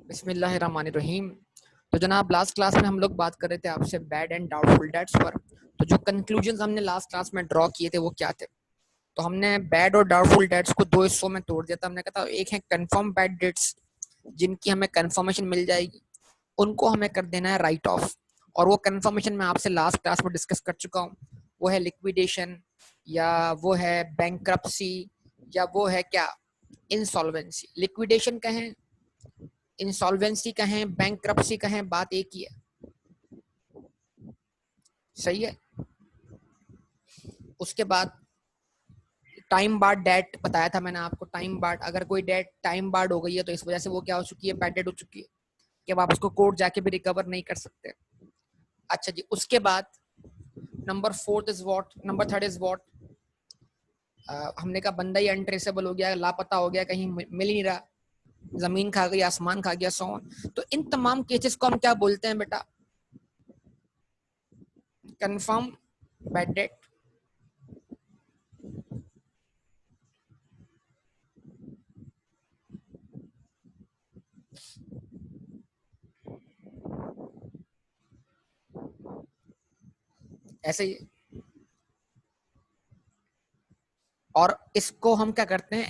बिस्मिल्लाहिर्रहमानिर्रहीम। तो जनाब लास्ट क्लास में हम लोग बात कर रहे थे आपसे बैड एंड डाउटफुल डेट्स पर। तो जो कंक्लूजन्स हमने लास्ट क्लास में ड्रॉ किए थे वो क्या थे? तो हमने बैड और डाउटफुल डेट्स को दो हिस्सों में तोड़ दिया था। हमने कहा था एक है कंफर्म बैड डेट्स जिनकी हमें कंफर्मेशन मिल जाएगी, उनको हमें कर देना है राइट ऑफ। और वो कंफर्मेशन मैं आपसे लास्ट क्लास में डिस्कस कर चुका हूँ। वो है लिक्विडेशन, या वो है बैंक्रप्सी, या वो है क्या, इंसॉल्वेंसी। लिक्विडेशन कहें, इंसॉल्वेंसी कहें, बैंक्रप्सी कहें, बात एक ही है। सही है। उसके बाद टाइम बार्ड डेट बताया था मैंने आपको। टाइम बार्ड, अगर कोई डेट टाइम बार्ड हो गई है तो इस वजह से वो क्या हो चुकी है, बैड डेट हो चुकी है कि अब आप उसको कोर्ट जाके भी रिकवर नहीं कर सकते। अच्छा जी, उसके बाद number fourth is what, number third is what, हमने कहा बंदा ही अनट्रेसेबल हो गया, लापता हो गया, कहीं मिल ही नहीं रहा, जमीन खा गई, आसमान खा गया, सो ऑन। तो इन तमाम केसेस को हम क्या बोलते हैं बेटा? Confirm bad debt. ऐसे ही। और इसको हम क्या करते हैं,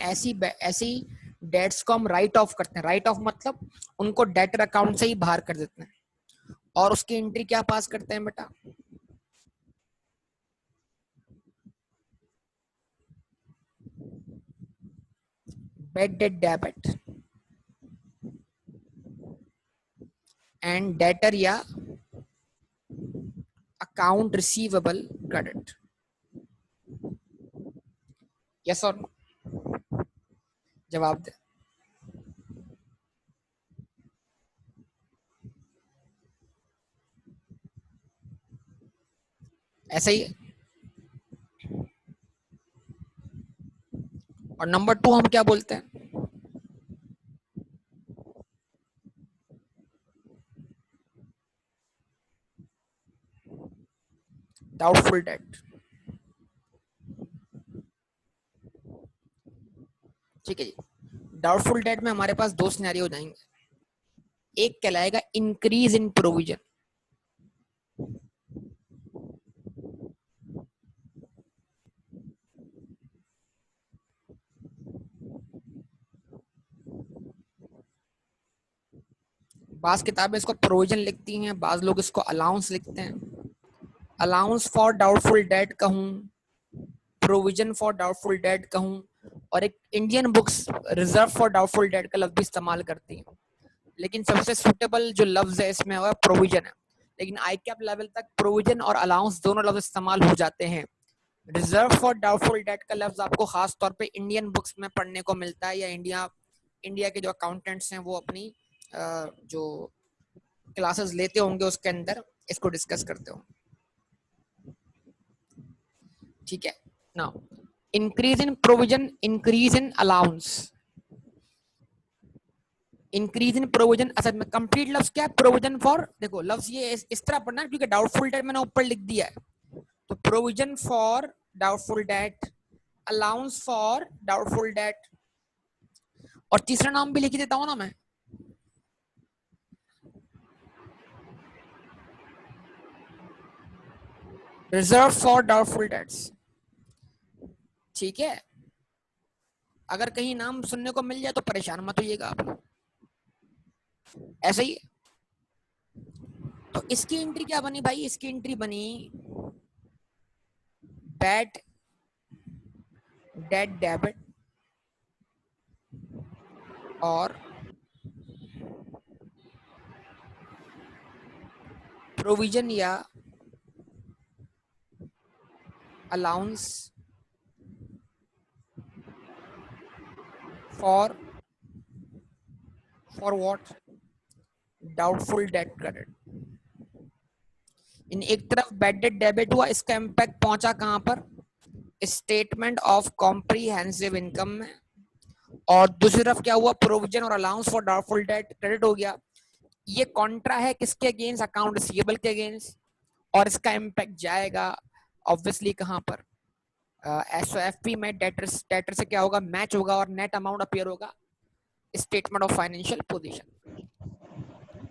ऐसी डेट्स को हम राइट ऑफ करते हैं। राइट ऑफ मतलब उनको डेटर अकाउंट से ही बाहर कर देते हैं। और उसकी एंट्री क्या पास करते हैं बेटा? Bad debt debit and debtor या अकाउंट रिसीवेबल क्रेडिट। यस और नो? जवाब दे। ऐसे ही। और नंबर टू हम क्या बोलते हैं? Doubtful debt. ठीक है जी। डाउटफुल डेट में हमारे पास दो सिनेरियो हो जाएंगे। एक कहलाएगा इंक्रीज इन प्रोविजन। बाज किताबें इसको प्रोविजन लिखती हैं, बाज लोग इसको अलाउंस लिखते हैं। अलाउंस फॉर डाउटफुल डेट कहूँ, प्रोविजन फॉर डाउटफुल डेट कहूँ, और एक Indian books reserve for doubtful debt का लफ्ज भी इस्तेमाल करती हैं। लेकिन सबसे सूटेबल जो लफ्ज है इसमें होगा प्रोविजन है। लेकिन आई कैप लेवल तक प्रोविजन और अलाउंस दोनों लफ्ज इस्तेमाल हो जाते हैं। रिजर्व फॉर डाउटफुल डेट का लफ्ज आपको खास तौर पे इंडियन बुक्स में पढ़ने को मिलता है, या इंडिया के जो अकाउंटेंट्स हैं वो अपनी जो क्लासेस लेते होंगे उसके अंदर इसको डिस्कस करते होंगे। ठीक है। Now increase in provision, increase in allowance, increase in provision. असल में कंप्लीट लफ्ज क्या है? Provision for. देखो लफ्ज ये इस तरह पढ़ना है क्योंकि डाउटफुल डेट मैंने ऊपर लिख दिया है। तो provision for doubtful debt, allowance for doubtful debt, और तीसरा नाम भी लिख देता हूं ना मैं, रिजर्व फॉर डाउटफुल डेट्स। ठीक है। अगर कहीं नाम सुनने को मिल जाए तो परेशान मत होइएगा आप लोग। ऐसे ही। तो इसकी एंट्री क्या बनी भाई? इसकी एंट्री बनी बैड डेट डेबिट और प्रोविजन या allowance for what? Doubtful debt credit. इन एक तरफ बैड डेट डेबिट हुआ, इसका इम्पैक्ट पहुंचा कहां पर? स्टेटमेंट ऑफ कॉम्प्रिहेंसिव इनकम में। और दूसरी तरफ क्या हुआ? प्रोविजन और allowance for doubtful debt credit हो गया। ये कॉन्ट्रा है किसके अगेंस्ट? अकाउंट रिसीवेबल के अगेंस्ट। और इसका इम्पैक्ट जाएगा ऑब्वियसली कहां पर? एसओएफपी में डेटर से क्या होगा? मैच होगा और नेट अमाउंट अपीयर होगा, स्टेटमेंट ऑफ फाइनेंशियल पोजीशन।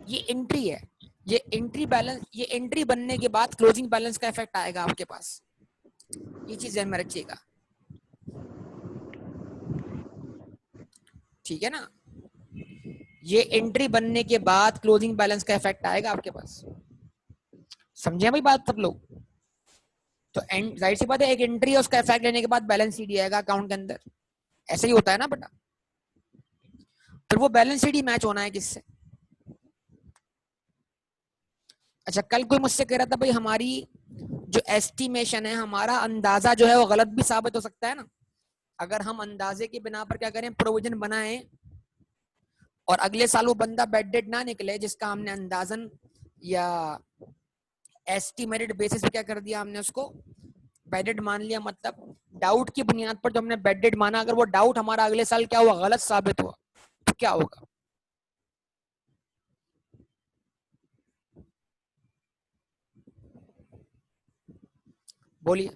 ये एंट्री है, ये एंट्री बैलेंस, ये एंट्री बनने के बाद क्लोजिंग बैलेंस का इफेक्ट आएगा आपके पास, ये चीज ध्यान में रखिएगा, ठीक है ना। ये एंट्री बनने के बाद क्लोजिंग बैलेंस का इफेक्ट आएगा आपके पास, समझे भाई बात सब लोग। तो जाहिर सी बात है, एक एंट्री है, उसका इफेक्ट लेने के बाद बैलेंस शीट आएगा अकाउंट के अंदर, ऐसे ही होता है ना बेटा। फिर वो बैलेंस शीट ही मैच होना है किससे। अच्छा, कल कोई मुझसे कह रहा था भाई हमारी जो एस्टिमेशन है, हमारा अंदाजा जो है वो गलत भी साबित हो सकता है ना। अगर हम अंदाजे के बिना पर क्या करें, प्रोविजन बनाएं, और अगले साल वो बंदा बेड डेड ना निकले जिसका हमने अंदाजन या एस्टिमेटेड बेसिस पे क्या कर दिया, हमने उसको बेडेड मान लिया, मतलब डाउट की बुनियाद पर जो हमने बेडेड माना, अगर वो डाउट हमारा अगले साल क्या हुआ, गलत साबित हुआ, तो क्या होगा। बोलिए।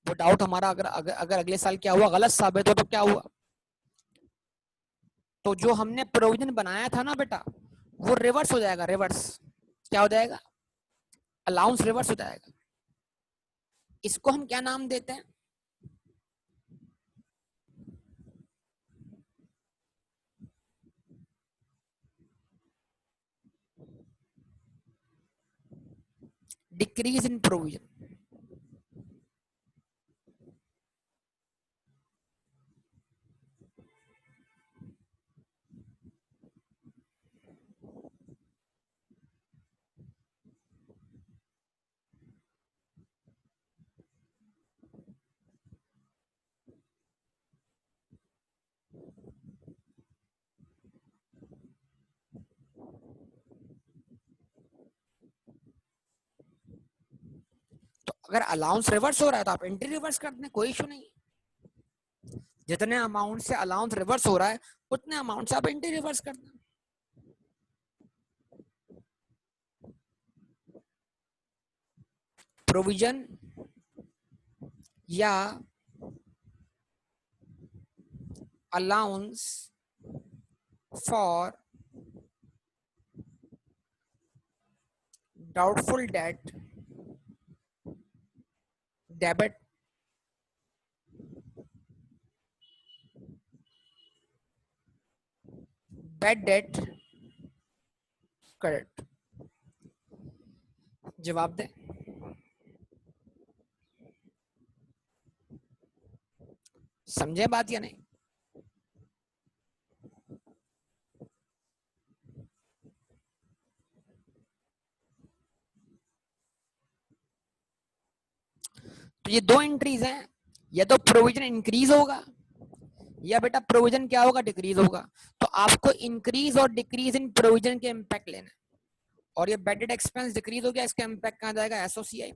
वो डाउट हमारा अगर अगले साल क्या हुआ, गलत साबित हो, तो क्या हुआ, तो जो हमने प्रोविजन बनाया था ना बेटा, वो रिवर्स हो जाएगा, रिवर्स क्या हो जाएगा, अलाउंस रिवर्स हो जाएगा। इसको हम क्या नाम देते हैं, डिक्रीज इन प्रोविजन। तो अगर अलाउंस रिवर्स हो रहा है तो आप एंट्री रिवर्स कर दें, कोई इशू नहीं। जितने अमाउंट से अलाउंस रिवर्स हो रहा है, उतने अमाउंट से आप एंट्री रिवर्स कर दें। प्रोविजन या allowance for doubtful debt, debit, bad debt, credit. जवाब दें, समझे बात या नहीं। तो ये दो एंट्रीज हैं, या तो प्रोविजन इंक्रीज होगा, या बेटा प्रोविजन क्या होगा, डिक्रीज होगा। तो आपको इंक्रीज और डिक्रीज इन प्रोविजन के इम्पैक्ट लेना है, और ये बेडेड एक्सपेंस डिक्रीज हो गया, इसका इम्पैक्ट कहां जाएगा, एसओसीआई।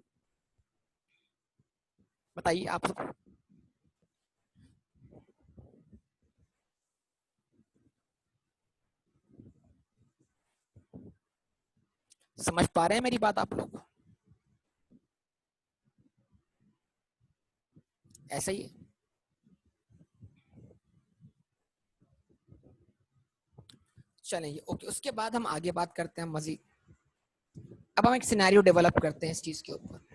बताइए आप सबको। समझ पा रहे हैं मेरी बात आप लोग, ऐसा ही है। चलिए ओके, उसके बाद हम आगे बात करते हैं मजीद। अब हम एक सिनेरियो डेवलप करते हैं इस चीज के ऊपर।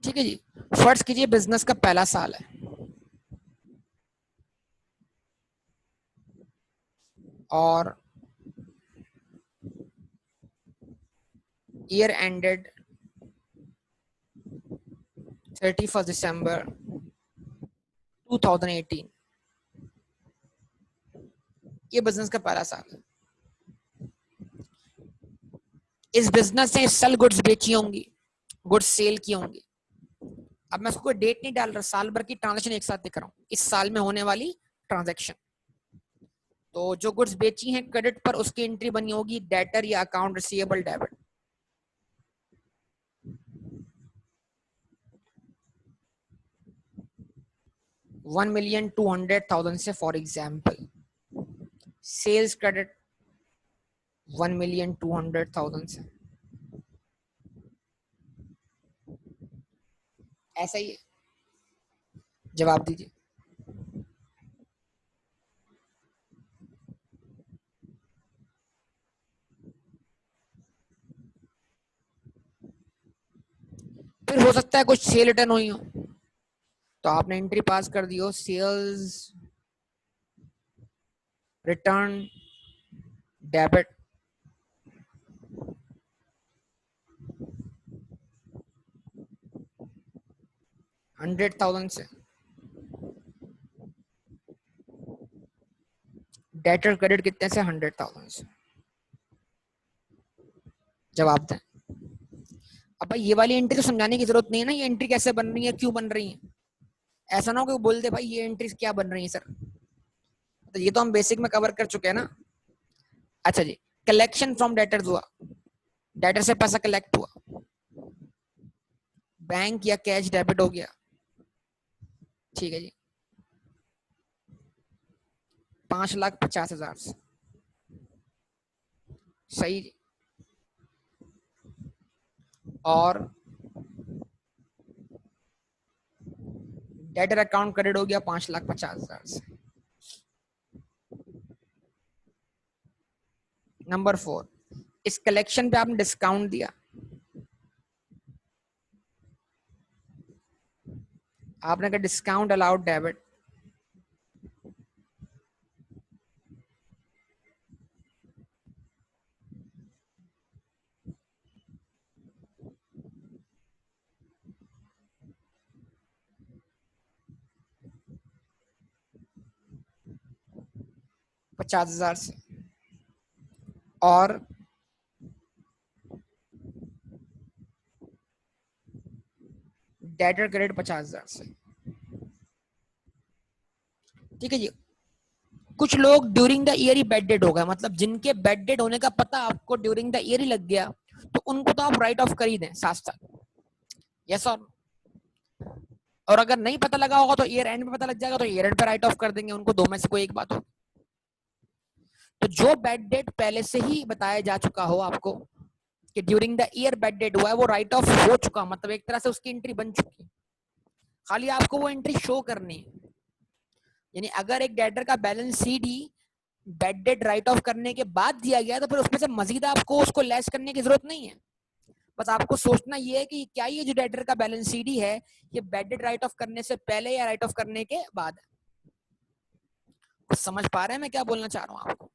ठीक है जी, फर्ज कीजिए बिजनेस का पहला साल है, और ईयर एंडेड 31 दिसंबर 2018। ये बिजनेस का पहला साल है। इस बिजनेस ने इस साल गुड्स बेची होंगी, गुड्स सेल की होंगी। अब मैं उसको डेट नहीं डाल रहा, साल भर की ट्रांजेक्शन एक साथ दिख रहा हूँ, इस साल में होने वाली ट्रांजेक्शन। तो जो गुड्स बेची हैं क्रेडिट पर, उसकी एंट्री बनी होगी डेटर या अकाउंट रिसीवेबल डेबिट। 1,200,000 से फॉर एग्जाम्पल सेल्स क्रेडिट 1,200,000 से, ऐसा ही है। जवाब दीजिए। फिर हो सकता है कुछ सेल रिटर्न हुई हो, तो आपने एंट्री पास कर दी हो सेल्स रिटर्न डेबिट 100,000 से, डेटर क्रेडिट कितने से 100,000 से। जवाब दें। अब भाई ये वाली एंट्री तो समझाने की जरूरत नहीं है ना, ये एंट्री कैसे बन रही है, क्यों बन रही है। ऐसा ना हो कि बोल दे भाई ये एंट्रीज क्या बन रही है सर, तो ये तो हम बेसिक में कवर कर चुके हैं ना। अच्छा जी, कलेक्शन फ्रॉम डेटर्स हुआ, डेटर से पैसा कलेक्ट हुआ, बैंक या कैश डेबिट हो गया, ठीक है जी, 5,50,000 से, सही जी। और डेटर अकाउंट क्रेडिट हो गया 5,50,000 से। नंबर 4, इस कलेक्शन पे आपने डिस्काउंट दिया, आपने कहा डिस्काउंट अलाउड डेबिट, ₹50,000 से, और डेटर क्रेडिट 50,000 से, ठीक है जी। कुछ लोग during the year he bed dead हो गए, मतलब जिनके बेड डेड होने का पता आपको ड्यूरिंग द ईयर ही लग गया, तो उनको तो आप राइट ऑफ कर ही दें साथ साथ, यस। और अगर नहीं पता लगा होगा तो ईयर एंड में पता लग जाएगा, तो ईयर एंड पे राइट ऑफ कर देंगे उनको, दो में से कोई एक बात हो। तो जो बेड डेट पहले से ही बताया जा चुका हो आपको कि during the year bed date हुआ है, वो राइट ऑफ हो चुका, मतलब एक तरह से उसकी एंट्री बन चुकी, खाली आपको वो एंट्री शो करनी है। यानी अगर एक डेटर का बैलेंस शीट ही बेड डेट राइट ऑफ करने के बाद दिया गया, तो फिर उसमें से मजीद आपको उसको लेस करने की जरूरत नहीं है। बस आपको सोचना ये है कि क्या ये जो डेटर का बैलेंस शीट है, ये बेड डेट राइट ऑफ करने से पहले या राइट ऑफ करने के बाद है। कुछ समझ पा रहे हैं मैं क्या बोलना चाह रहा हूँ आपको।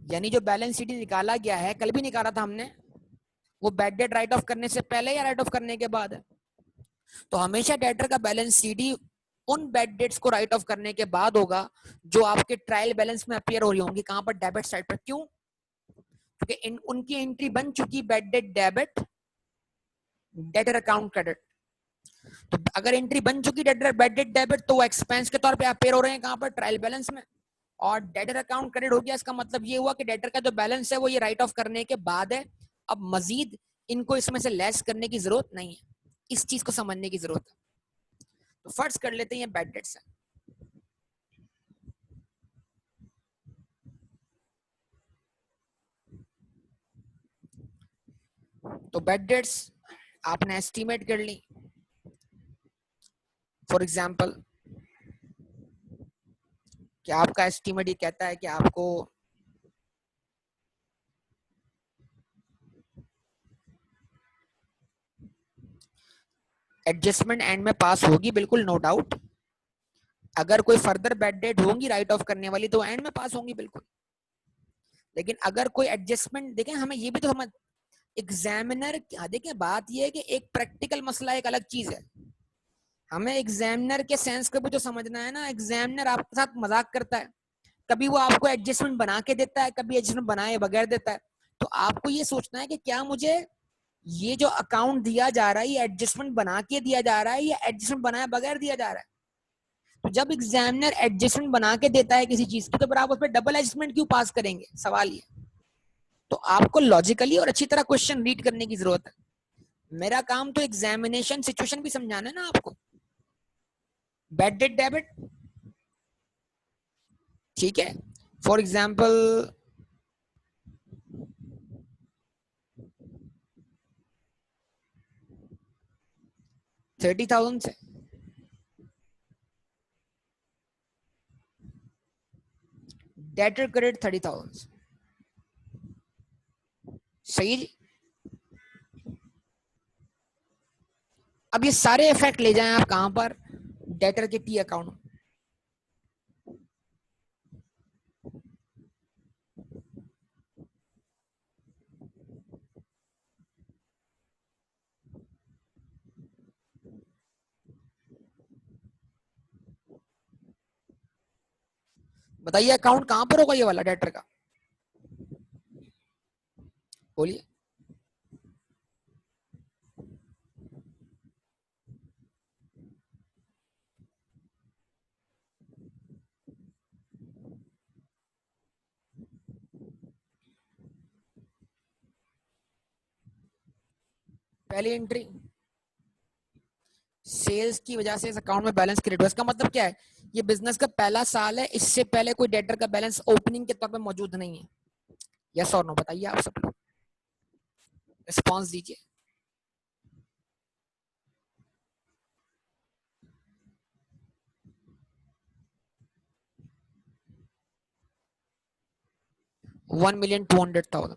यानी जो बैलेंस शीट निकाला गया है, कल भी निकाला था हमने, वो बेड डेट राइट ऑफ करने से पहले या राइट ऑफ करने के बाद है। तो हमेशा डेटर का बैलेंस शीट उन बेड डेट्स को राइट ऑफ करने के बाद होगा जो आपके ट्रायल बैलेंस में अपीयर हो रही होंगी, कहां पर, डेबिट साइड पर। क्यों? क्योंकि उनकी एंट्री बन चुकी bed date debit, debtor account credit. तो अगर एंट्री बन चुकी डेटर बेड डेट डेबिट, तो वो एक्सपेंस के तौर पे अपीयर हो रहे हैं कहां पर, ट्रायल बैलेंस में। और डेटर अकाउंट क्रेडिट हो गया, इसका मतलब ये हुआ कि डेटर का जो बैलेंस है वो ये राइट ऑफ करने के बाद है, अब मजीद इनको इसमें से लेस करने की जरूरत नहीं है। इस चीज को समझने की जरूरत है। तो फर्ज कर लेते हैं ये बेड डेट्स है। तो बेड डेट्स आपने एस्टीमेट कर ली। फॉर एग्जाम्पल कि आपका एस्टीमेट ये कहता है कि आपको एडजस्टमेंट एंड में पास होगी, बिल्कुल नो डाउट। अगर कोई फर्दर बेड डेट होंगी राइट ऑफ करने वाली, तो एंड में पास होंगी बिल्कुल। लेकिन अगर कोई एडजस्टमेंट, देखें हमें ये भी तो समझ, एग्जामिनर, देखें बात ये है कि एक प्रैक्टिकल मसला एक अलग चीज है, हमें एग्जामिनर के सेंस को भी तो समझना है ना। एग्जामिनर आपके साथ मजाक करता है, कभी वो आपको एडजस्टमेंट बना के देता है, कभी एडजस्टमेंट बनाए बगैर देता है। तो आपको ये सोचना है कि क्या मुझे ये जो अकाउंट दिया जा रहा है, ये एडजस्टमेंट बना के दिया जा रहा है या एडजस्टमेंट बनाए बगैर दिया जा रहा है। तो जब एग्जामिनर एडजस्टमेंट बना के देता है किसी चीज की, तो फिर आप उस पर डबल एडजस्टमेंट क्यों पास करेंगे, सवाल ये। तो आपको लॉजिकली और अच्छी तरह क्वेश्चन रीड करने की जरूरत है। मेरा काम तो एग्जामिनेशन सिचुएशन भी समझाना है ना आपको। बैड डेट डेबिट, ठीक है। फॉर एग्जाम्पल 30,000 से डेटर क्रेडिट 30,000, सही जी। अब ये सारे इफेक्ट ले जाएं आप कहां पर, डेटर के टी अकाउंट। बताइए अकाउंट कहां पर होगा ये वाला डेटर का, बोलिए। पहली एंट्री सेल्स की वजह से इस अकाउंट में बैलेंस क्रिएट हुआ, इसका मतलब क्या है, ये बिजनेस का पहला साल है, इससे पहले कोई डेटर का बैलेंस ओपनिंग के तौर पे मौजूद नहीं है। यस और नो बताइए आप सब, रिस्पॉन्स दीजिए। $1,200,000।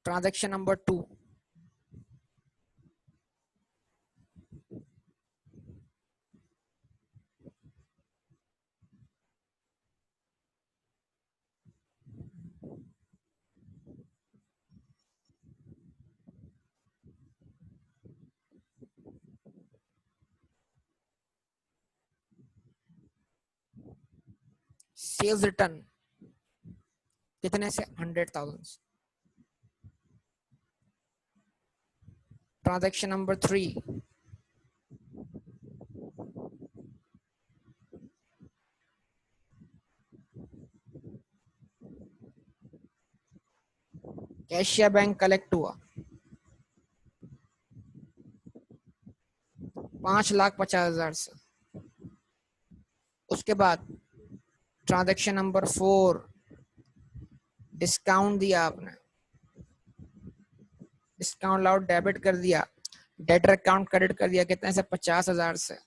ट्रांजेक्शन नंबर 2, सेल्स रिटर्न कितने से, 100,000। Transaction number 3, cassia bank collect हुआ 5,50,000 से। उसके बाद ट्रांजेक्शन नंबर 4, डिस्काउंट दिया आपने, डिस्काउंट अलाउड डेबिट कर दिया, डेटर अकाउंट क्रेडिट कर दिया कितने से, 50,000 से।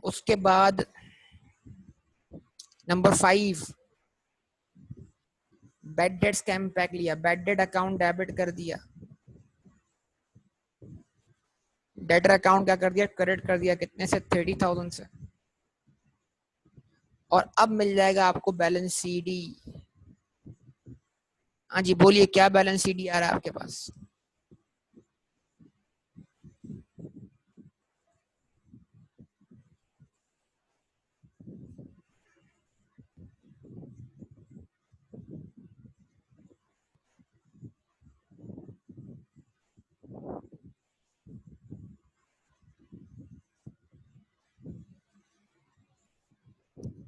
उसके बाद number 5, bad debt scam pack लिया, बैड डेट अकाउंट डेबिट कर दिया, डेटर अकाउंट क्या कर दिया, क्रेडिट कर दिया कितने से, 30,000 से। और अब मिल जाएगा आपको बैलेंस सीडी। हाँ जी बोलिए, क्या बैलेंस सीडी आ रहा है आपके पास।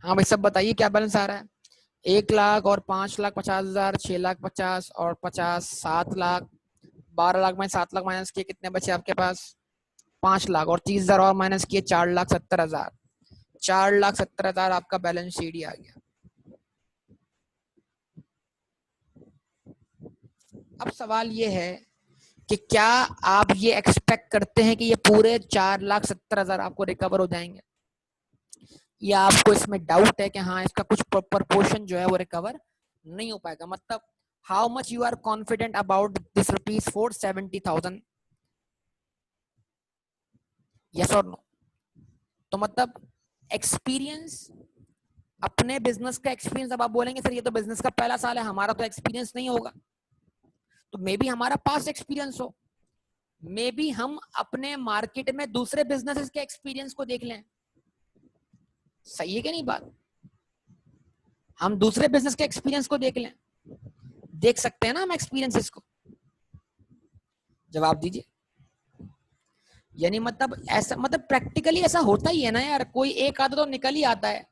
हाँ भाई सब बताइए क्या बैलेंस आ रहा है। 1 लाख और 5,50,000, 6,50,000 और 50, 7 लाख, 12 लाख में 7 लाख माइनस किए कितने बचे आपके पास, 5 लाख, और 30,000 और माइनस किए 4,70,000। 4,70,000 आपका बैलेंस सीडी आ गया। अब सवाल ये है कि क्या आप ये एक्सपेक्ट करते हैं कि ये पूरे 4,70,000 आपको रिकवर हो जाएंगे, या आपको इसमें डाउट है कि हाँ इसका कुछ प्रपोर्शन जो है वो रिकवर नहीं हो पाएगा। मतलब how much you are confident about this ₹470,000, yes और नो। तो मतलब एक्सपीरियंस, अपने बिजनेस का एक्सपीरियंस, अब आप बोलेंगे सर ये तो बिजनेस का पहला साल है, हमारा तो एक्सपीरियंस नहीं होगा, तो मे बी हमारा पास एक्सपीरियंस हो, मे बी हम अपने मार्केट में दूसरे बिजनेसेस के एक्सपीरियंस को देख लें। सही है कि नहीं बात, हम दूसरे बिजनेस के एक्सपीरियंस को देख लें, देख सकते हैं ना हम एक्सपीरियंसेस को। जवाब दीजिए। यानी मतलब ऐसा, मतलब प्रैक्टिकली ऐसा होता ही है ना यार, कोई एक आधा तो निकल ही आता है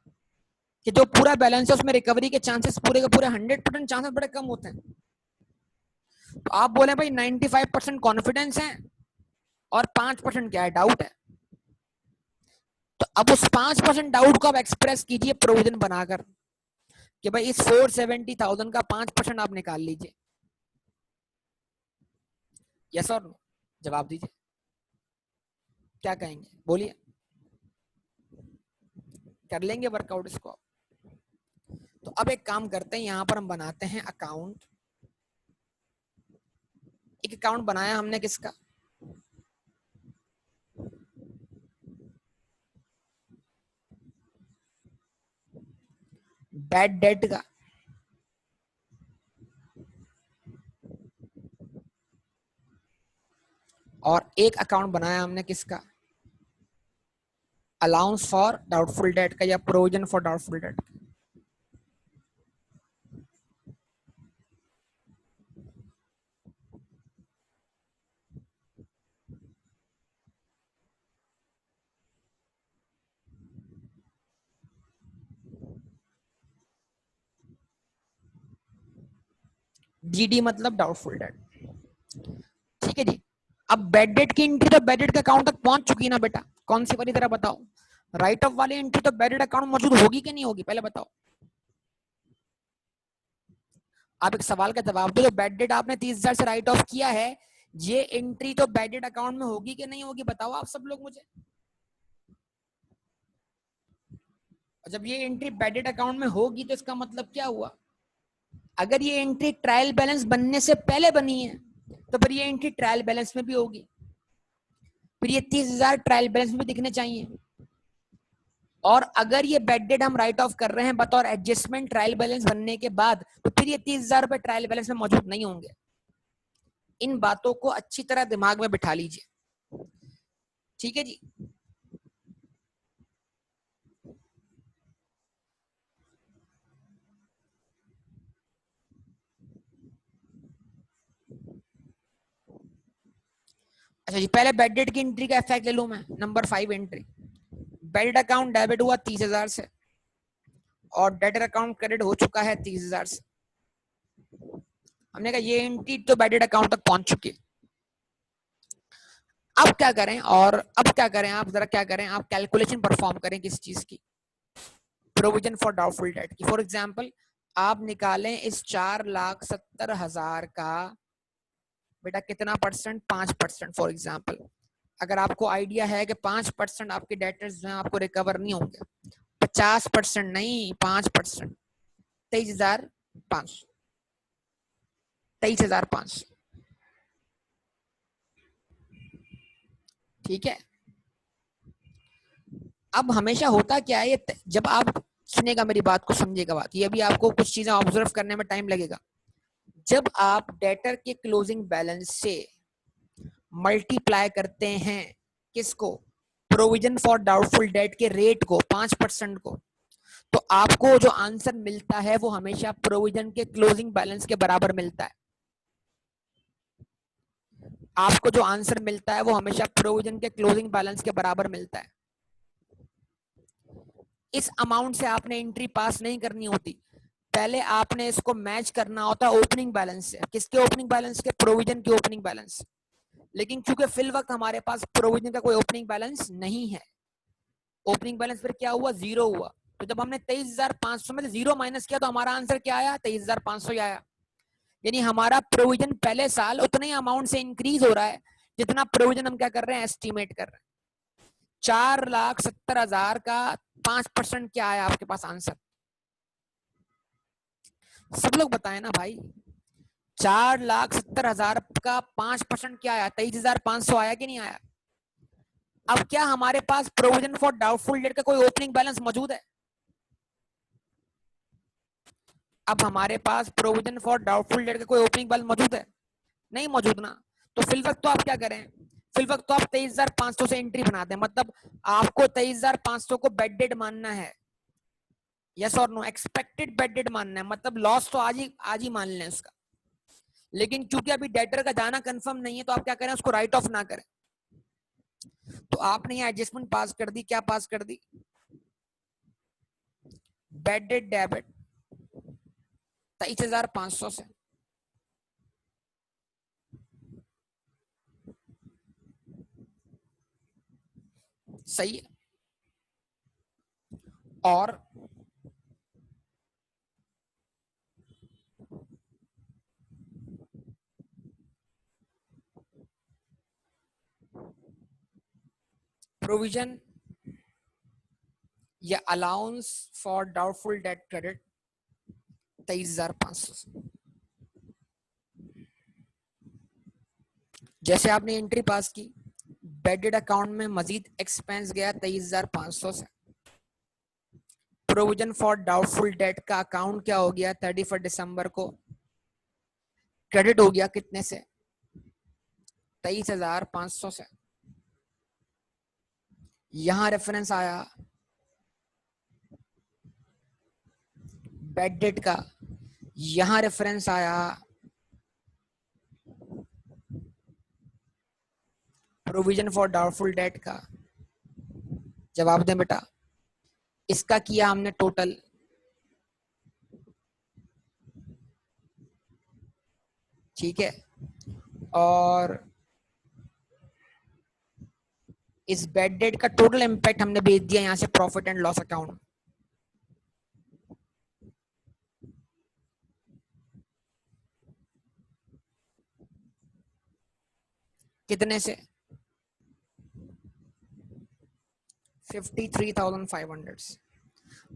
कि जो पूरा बैलेंस है उसमें रिकवरी के चांसेस पूरे के पूरे 100% चांसेस बड़े कम होते हैं। तो आप बोले भाई 95% कॉन्फिडेंस है और 5% क्या है, डाउट है। तो अब उस 5% डाउट को आप एक्सप्रेस कीजिए प्रोविजन बनाकर कि भाई इस 470,000 का 5% आप निकाल लीजिए। यस और नो, जवाब दीजिए, क्या कहेंगे, बोलिए। कर लेंगे वर्कआउट इसको। तो अब एक काम करते हैं, यहां पर हम बनाते हैं अकाउंट। एक अकाउंट बनाया हमने किसका, बैड डेट का। और एक अकाउंट बनाया हमने किसका, अलाउंस फॉर डाउटफुल डेट का या provision for doubtful debt. DD मतलब डाउटफुल डेट, ठीक है जी। अब बैड डेट की एंट्री तो बैड डेट के अकाउंट तक पहुंच चुकी ना बेटा, कौन सी वाली तरह बताओ। राइट ऑफ वाली एंट्री तो बैड डेट अकाउंट मौजूद होगी कि नहीं होगी, पहले बताओ। आप एक सवाल का जवाब दो, जो बैड डेट आपने 30,000 से राइट ऑफ किया है, ये एंट्री तो बैड डेट अकाउंट में होगी कि नहीं होगी, बताओ आप सब लोग मुझे। जब ये एंट्री बैड डेट अकाउंट में होगी तो इसका मतलब क्या हुआ, अगर ये एंट्री ट्रायल बैलेंस बनने से पहले बनी है तो फिर ये एंट्री ट्रायल बैलेंस में भी होगी, फिर ये 30,000 ट्रायल बैलेंस में भी दिखने चाहिए। और अगर ये बैड डेट हम राइट ऑफ कर रहे हैं बतौर एडजस्टमेंट ट्रायल बैलेंस बनने के बाद, तो फिर ये 30,000 रुपए ट्रायल बैलेंस में मौजूद नहीं होंगे। इन बातों को अच्छी तरह दिमाग में बिठा लीजिए, ठीक है जी। अच्छा जी, पहले बैड डेट की एंट्री का इफेक्ट ले लूं मैं। Number 5 entry, bad debt account debit हुआ 30,000 से और डेटर अकाउंट क्रेडिट हो चुका है 30,000 से। हमने कहा ये एंट्री तो बैड डेट अकाउंट तक पहुंच चुकी है। अब क्या करें, और अब क्या करें, आप जरा क्या करें, आप कैलकुलेशन परफॉर्म करें किस चीज की, प्रोविजन फॉर डाउटफुल डेट की। फॉर एग्जांपल आप निकालें इस 4,70,000 का बेटा कितना परसेंट, 5%। फॉर एग्जांपल अगर आपको आइडिया है कि 5% आपके डेटर्स जो हैं आपको रिकवर नहीं होंगे, 50% नहीं, 5%, 23,500, 23,500, ठीक है। अब हमेशा होता क्या है, ये जब आप सुनेगा मेरी बात को, समझेगा बात, ये भी आपको कुछ चीजें ऑब्जर्व करने में टाइम लगेगा। जब आप डेटर के क्लोजिंग बैलेंस से मल्टीप्लाई करते हैं किसको, प्रोविजन फॉर डाउटफुल डेट के रेट को, 5% को, तो आपको जो आंसर मिलता है वो हमेशा प्रोविजन के क्लोजिंग बैलेंस के बराबर मिलता है। आपको जो आंसर मिलता है वो हमेशा प्रोविजन के क्लोजिंग बैलेंस के बराबर मिलता है। इस अमाउंट से आपने एंट्री पास नहीं करनी होती, पहले आपने इसको मैच करना होता ओपनिंग बैलेंस से। किसके ओपनिंग बैलेंस के, प्रोविजन के ओपनिंग बैलेंस। लेकिन चूंकि फिल वक्त हमारे पास प्रोविजन का कोई ओपनिंग बैलेंस नहीं है, ओपनिंग बैलेंस फिर क्या हुआ, जीरो हुआ। तो जब हमने 23,500 में से जीरो माइनस किया तो हमारा आंसर क्या आया, 23,500 ही आया। यानी हमारा प्रोविजन पहले साल उतने अमाउंट से इंक्रीज हो रहा है जितना प्रोविजन हम क्या कर रहे हैं, एस्टिमेट कर रहे हैं। 4,70,000 का 5% क्या आया आपके पास आंसर, सब लोग बताएं ना भाई। 4,70,000 का 5% क्या आया, 23,500 आया कि नहीं आया। अब क्या हमारे पास प्रोविजन फॉर डाउटफुल डेट का कोई ओपनिंग बैलेंस मौजूद है, अब हमारे पास प्रोविजन फॉर डाउटफुल डेट का कोई ओपनिंग बैलेंस मौजूद है, नहीं मौजूद ना। तो फिल वक्त तो आप क्या करें, फिल वक्त तो आप 23,500 से एंट्री बना दें, मतलब आपको 23,500 को बेड डेट मानना है। यस और नो, एक्सपेक्टेड बेड डेट मानना है, मतलब लॉस तो आज ही मान लें उसका। लेकिन चूंकि अभी डेटर का जाना कंफर्म नहीं है तो आप क्या करें, उसको राइट ऑफ ना करें। तो आपने ये एडजस्टमेंट पास कर दी, क्या पास कर दी, बेड डेट डेबिट 23,500 से। सही है। और प्रोविजन या allowance for doubtful debt credit 23,500। जैसे आपने एंट्री पास की, बेडेड अकाउंट में मजीद एक्सपेंस गया 23,500 से। प्रोविजन फॉर डाउटफुल डेट का अकाउंट क्या हो गया, 31 दिसंबर को क्रेडिट हो गया कितने से, 23,500 से। यहां रेफरेंस आया बेड डेट का, यहां रेफरेंस आया प्रोविजन फॉर डाउटफुल डेट का। जवाब दें बेटा। इसका किया हमने टोटल, ठीक है। और इस बेड डेट का टोटल इंपैक्ट हमने भेज दिया यहां से प्रॉफिट एंड लॉस अकाउंट। कितने से, 53,500 से।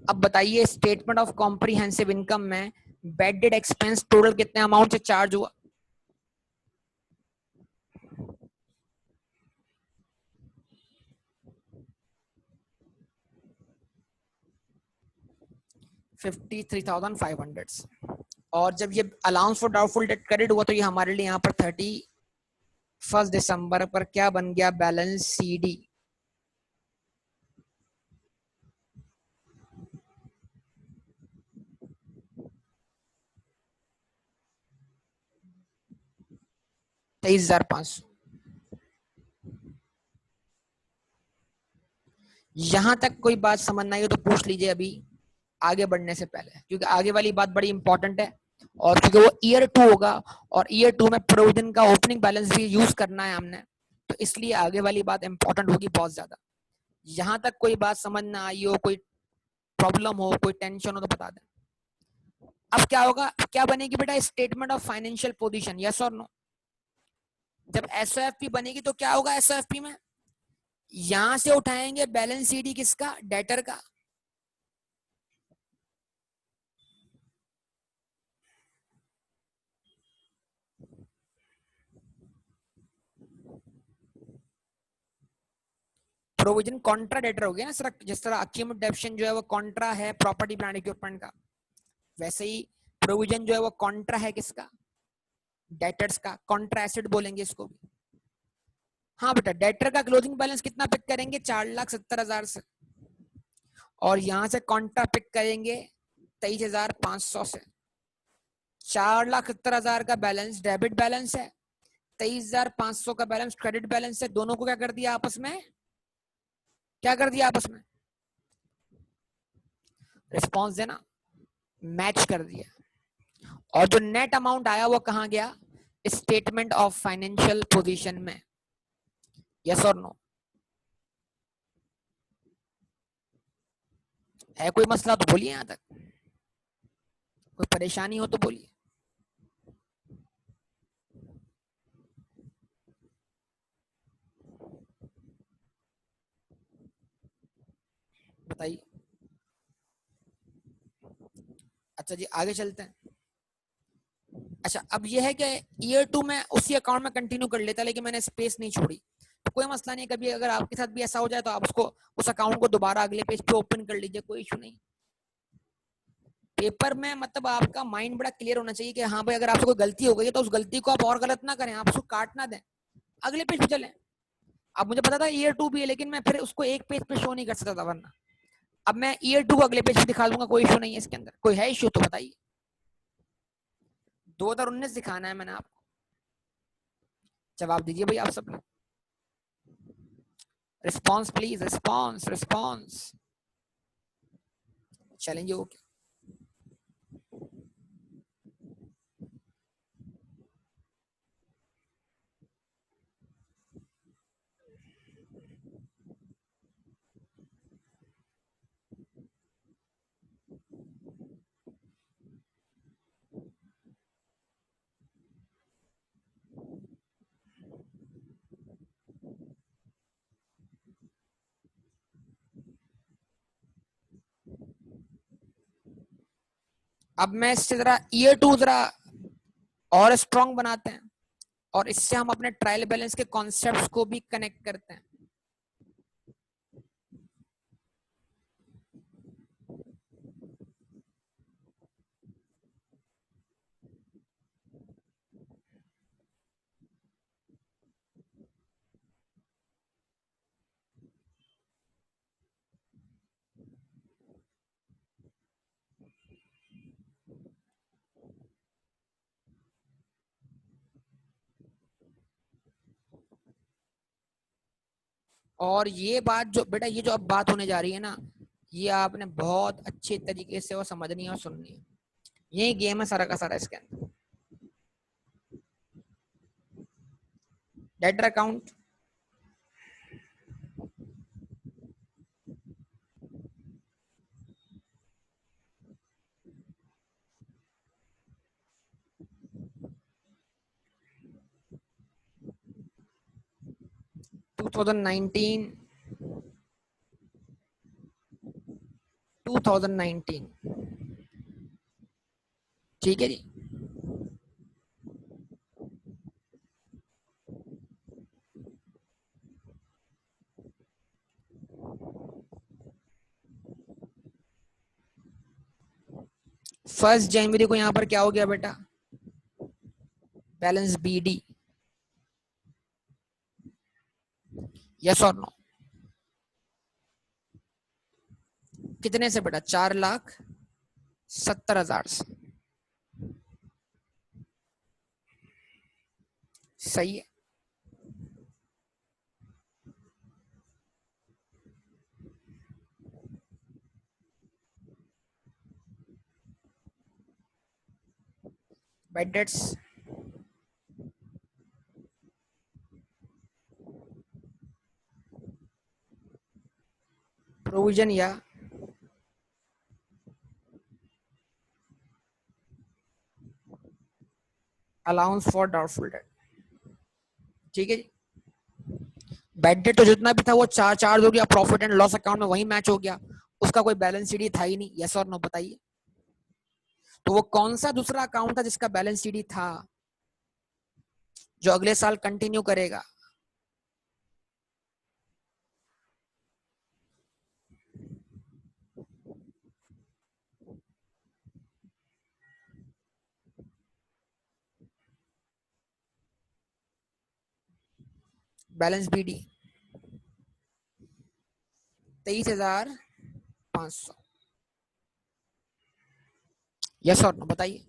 अब बताइए स्टेटमेंट ऑफ कॉम्प्रिहेंसिव इनकम में बेडेड एक्सपेंस टोटल कितने अमाउंट से चार्ज हुआ, $53,500। और जब ये allowance for doubtful debt credit हुआ तो ये हमारे लिए यहाँ पर 31 दिसंबर पर क्या बन गया, बैलेंस CD। $23,500। यहां तक कोई बात समझ नहीं हो तो पूछ लीजिए अभी आगे बढ़ने से पहले, क्योंकि आगे वाली बात बड़ी इंपॉर्टेंट है। और क्योंकि वो ईयर 2 होगा और ईयर 2 में प्रोविजन का ओपनिंग बैलेंस भी यूज करना है हमने, तो इसलिए आगे वाली बात इंपॉर्टेंट होगी बहुत ज्यादा। यहां तक कोई बात समझ ना आई हो, कोई प्रॉब्लम हो, कोई टेंशन हो तो बता दें। अब क्या होगा, क्या बनेगी बेटा, statement of financial position, yes और नो। जब एसओएफपी बनेगी तो क्या होगा, एसओएफपी में यहां से उठाएंगे बैलेंस सीडी किसका, डेटर का। प्रोविजन कॉन्ट्रा डेटर हो गया ना सर, जिस तरह अक्यूमुलेटेड डेप्शन जो है वो कॉन्ट्रा है प्रॉपर्टी प्लांट इक्विपमेंट का, वैसे ही प्रोविजन जो है वो कॉन्ट्रा है किसका, डेटर्स का। कॉन्ट्रा एसेट बोलेंगे इसको भी। हाँ बेटा, डेटर का क्लोजिंग बैलेंस कितना पिक करेंगे, 4,70,000 से। और यहां से कॉन्ट्रा पिक करेंगे 23,500 से। 4,70,000 का बैलेंस डेबिट बैलेंस है, 23,500 का बैलेंस क्रेडिट बैलेंस है। दोनों को क्या कर दिया आपस में, क्या कर दिया आपस में, रिस्पॉन्स देना, मैच कर दिया। और जो नेट अमाउंट आया वो कहां गया, स्टेटमेंट ऑफ फाइनेंशियल पोजीशन में, यस और नो। है कोई मसला तो बोलिए, यहां तक कोई परेशानी हो तो बोलिए। बताइए। अच्छा जी आगे चलते हैं। अच्छा अब यह है कि ईयर 2 में उसी अकाउंट में कंटिन्यू कर लेता, लेकिन मैंने स्पेस नहीं छोड़ी, तो कोई मसला नहीं। कभी अगर आपके साथ भी ऐसा हो जाए तो आप उसको, उस अकाउंट को दोबारा अगले पेज पे ओपन कर लीजिए, कोई इशू नहीं। पेपर में मतलब आपका माइंड बड़ा क्लियर होना चाहिए कि हाँ भाई अगर आपसे कोई गलती हो गई है तो उस गलती को आप और गलत ना करें, आप उसको काट ना दें, अगले पेज पे चलें। अब मुझे पता था ईयर 2 भी है, लेकिन मैं फिर उसको एक पेज पे शो नहीं कर सकता था वरना। अब मैं ईयर 2 को अगले पेज पे दिखा दूंगा, कोई इशू नहीं है इसके अंदर। कोई है इशू तो बताइए। 2019 दिखाना है मैंने आपको, जवाब दीजिए भाई आप सब लोग। Response please, response response. चलेंगे ओके। अब मैं इससे जरा ईयर टू जरा और स्ट्रॉन्ग बनाते हैं और इससे हम अपने ट्रायल बैलेंस के कॉन्सेप्ट्स को भी कनेक्ट करते हैं। और ये बात जो बेटा, ये जो अब बात होने जा रही है ना, ये आपने बहुत अच्छे तरीके से वो समझनी है और सुननी है। यही गेम है सारा का सारा इसके अंदर। डेटर अकाउंट, टू 2019, ठीक है जी। फर्स्ट जनवरी को यहाँ पर क्या हो गया बेटा, बैलेंस बीडी, यस और नो? कितने से बेटा? 4,70,000 से। सही है। बेड डेट्स, प्रोविजन या अलाउंस फॉर डाउटफुल डेट, ठीक है जी। बेड डेट तो जितना भी था वो चार चार्ज हो गया, प्रॉफिट एंड लॉस अकाउंट में वही मैच हो गया, उसका कोई बैलेंस शीट था ही नहीं, यस और नो बताइए। तो वो कौन सा दूसरा अकाउंट था जिसका बैलेंस शीट था, जो अगले साल कंटिन्यू करेगा? बैलेंस बीडी 23,500, यस और नो बताइए।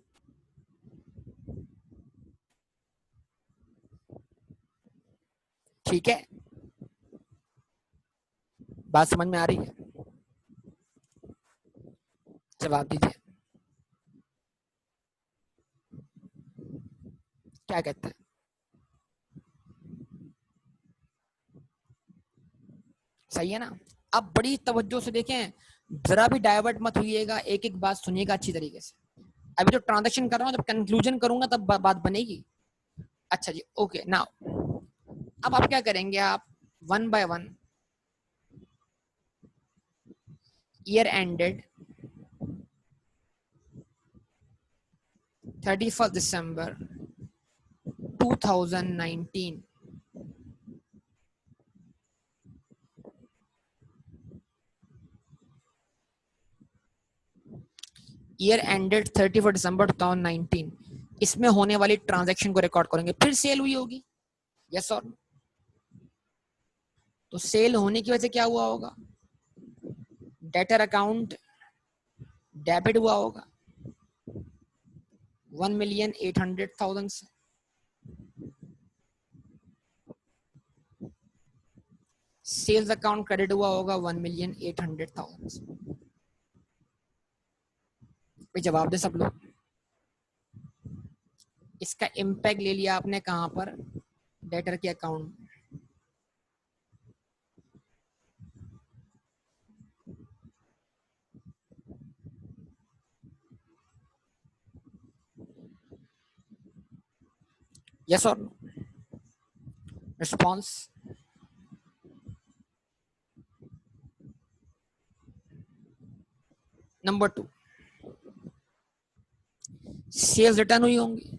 ठीक है, बात समझ में आ रही है? जवाब दीजिए, क्या कहते हैं? सही है ना? अब बड़ी तवज्जो से देखें, जरा भी डाइवर्ट मत होइएगा, एक एक बात सुनिएगा अच्छी तरीके से। अभी तो ट्रांजैक्शन कर रहा हूँ, जब कंक्लूजन करूंगा तब बात बनेगी। अच्छा जी, ओके नाउ। अब आप क्या करेंगे, आप one by one year ended 31 December 2019, year ended 31 December 2019, इसमें होने वाली ट्रांजैक्शन को रिकॉर्ड करेंगे। फिर सेल हुई होगी, यस और नो? तो सेल होने की वजह से क्या हुआ होगा, डेटर अकाउंट डेबिट हुआ होगा 1,800,000 से। सेल्स अकाउंट क्रेडिट हुआ होगा 1,800,000 से। भाई जवाब दे सब लोग। इसका इम्पैक्ट ले लिया आपने कहां पर, डेटर के अकाउंट। यस और no? Response, number 2, sales return हुई होंगी।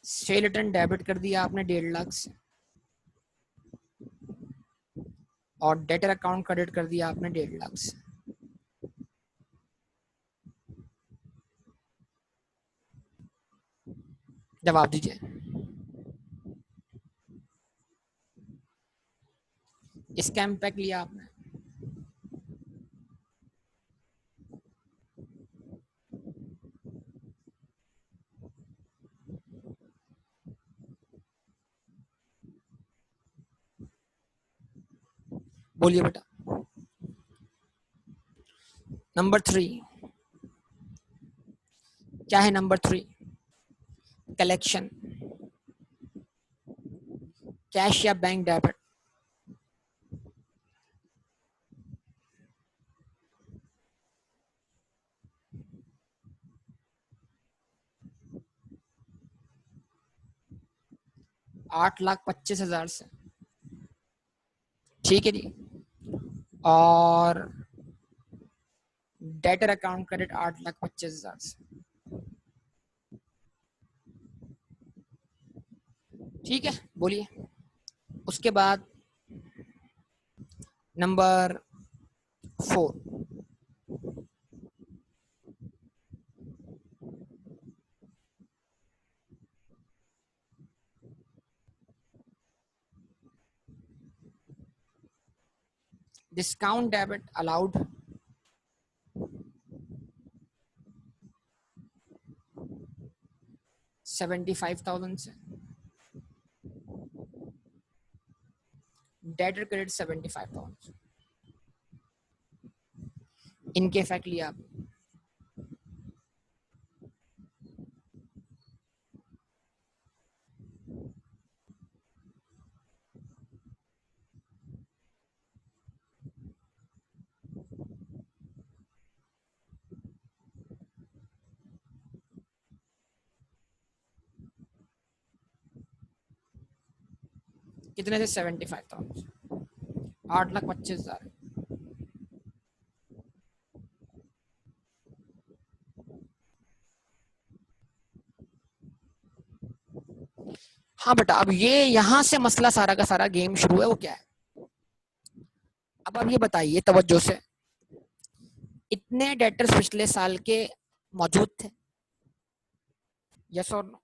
सेल रिटर्न डेबिट कर दिया आपने 1.5 लाख से, और डेटर अकाउंट क्रेडिट कर दिया आपने 1.5 लाख से। जवाब दीजिए। इसका इम्पैक्ट लिया आपने। बोलिए बेटा। नंबर 3 क्या है? नंबर 3 कलेक्शन, कैश या बैंक डेबिट। $8,25,000 से, ठीक है जी। और डेटर अकाउंट क्रेडिट 8,25,000 से, ठीक है। बोलिए। उसके बाद नंबर 4 डिस्काउंट डेबिट अलाउड, 75,000 से, डेटर क्रेडिट 75,000 से। इनके इफेक्ट लिया आप। कितने से? 75,000, 8,25,000। हाँ बेटा, अब ये यहाँ से मसला सारा का सारा गेम शुरू है। वो क्या है? अब आप ये बताइए तवज्जो से, इतने डेटर्स पिछले साल के मौजूद थे? यस और नो?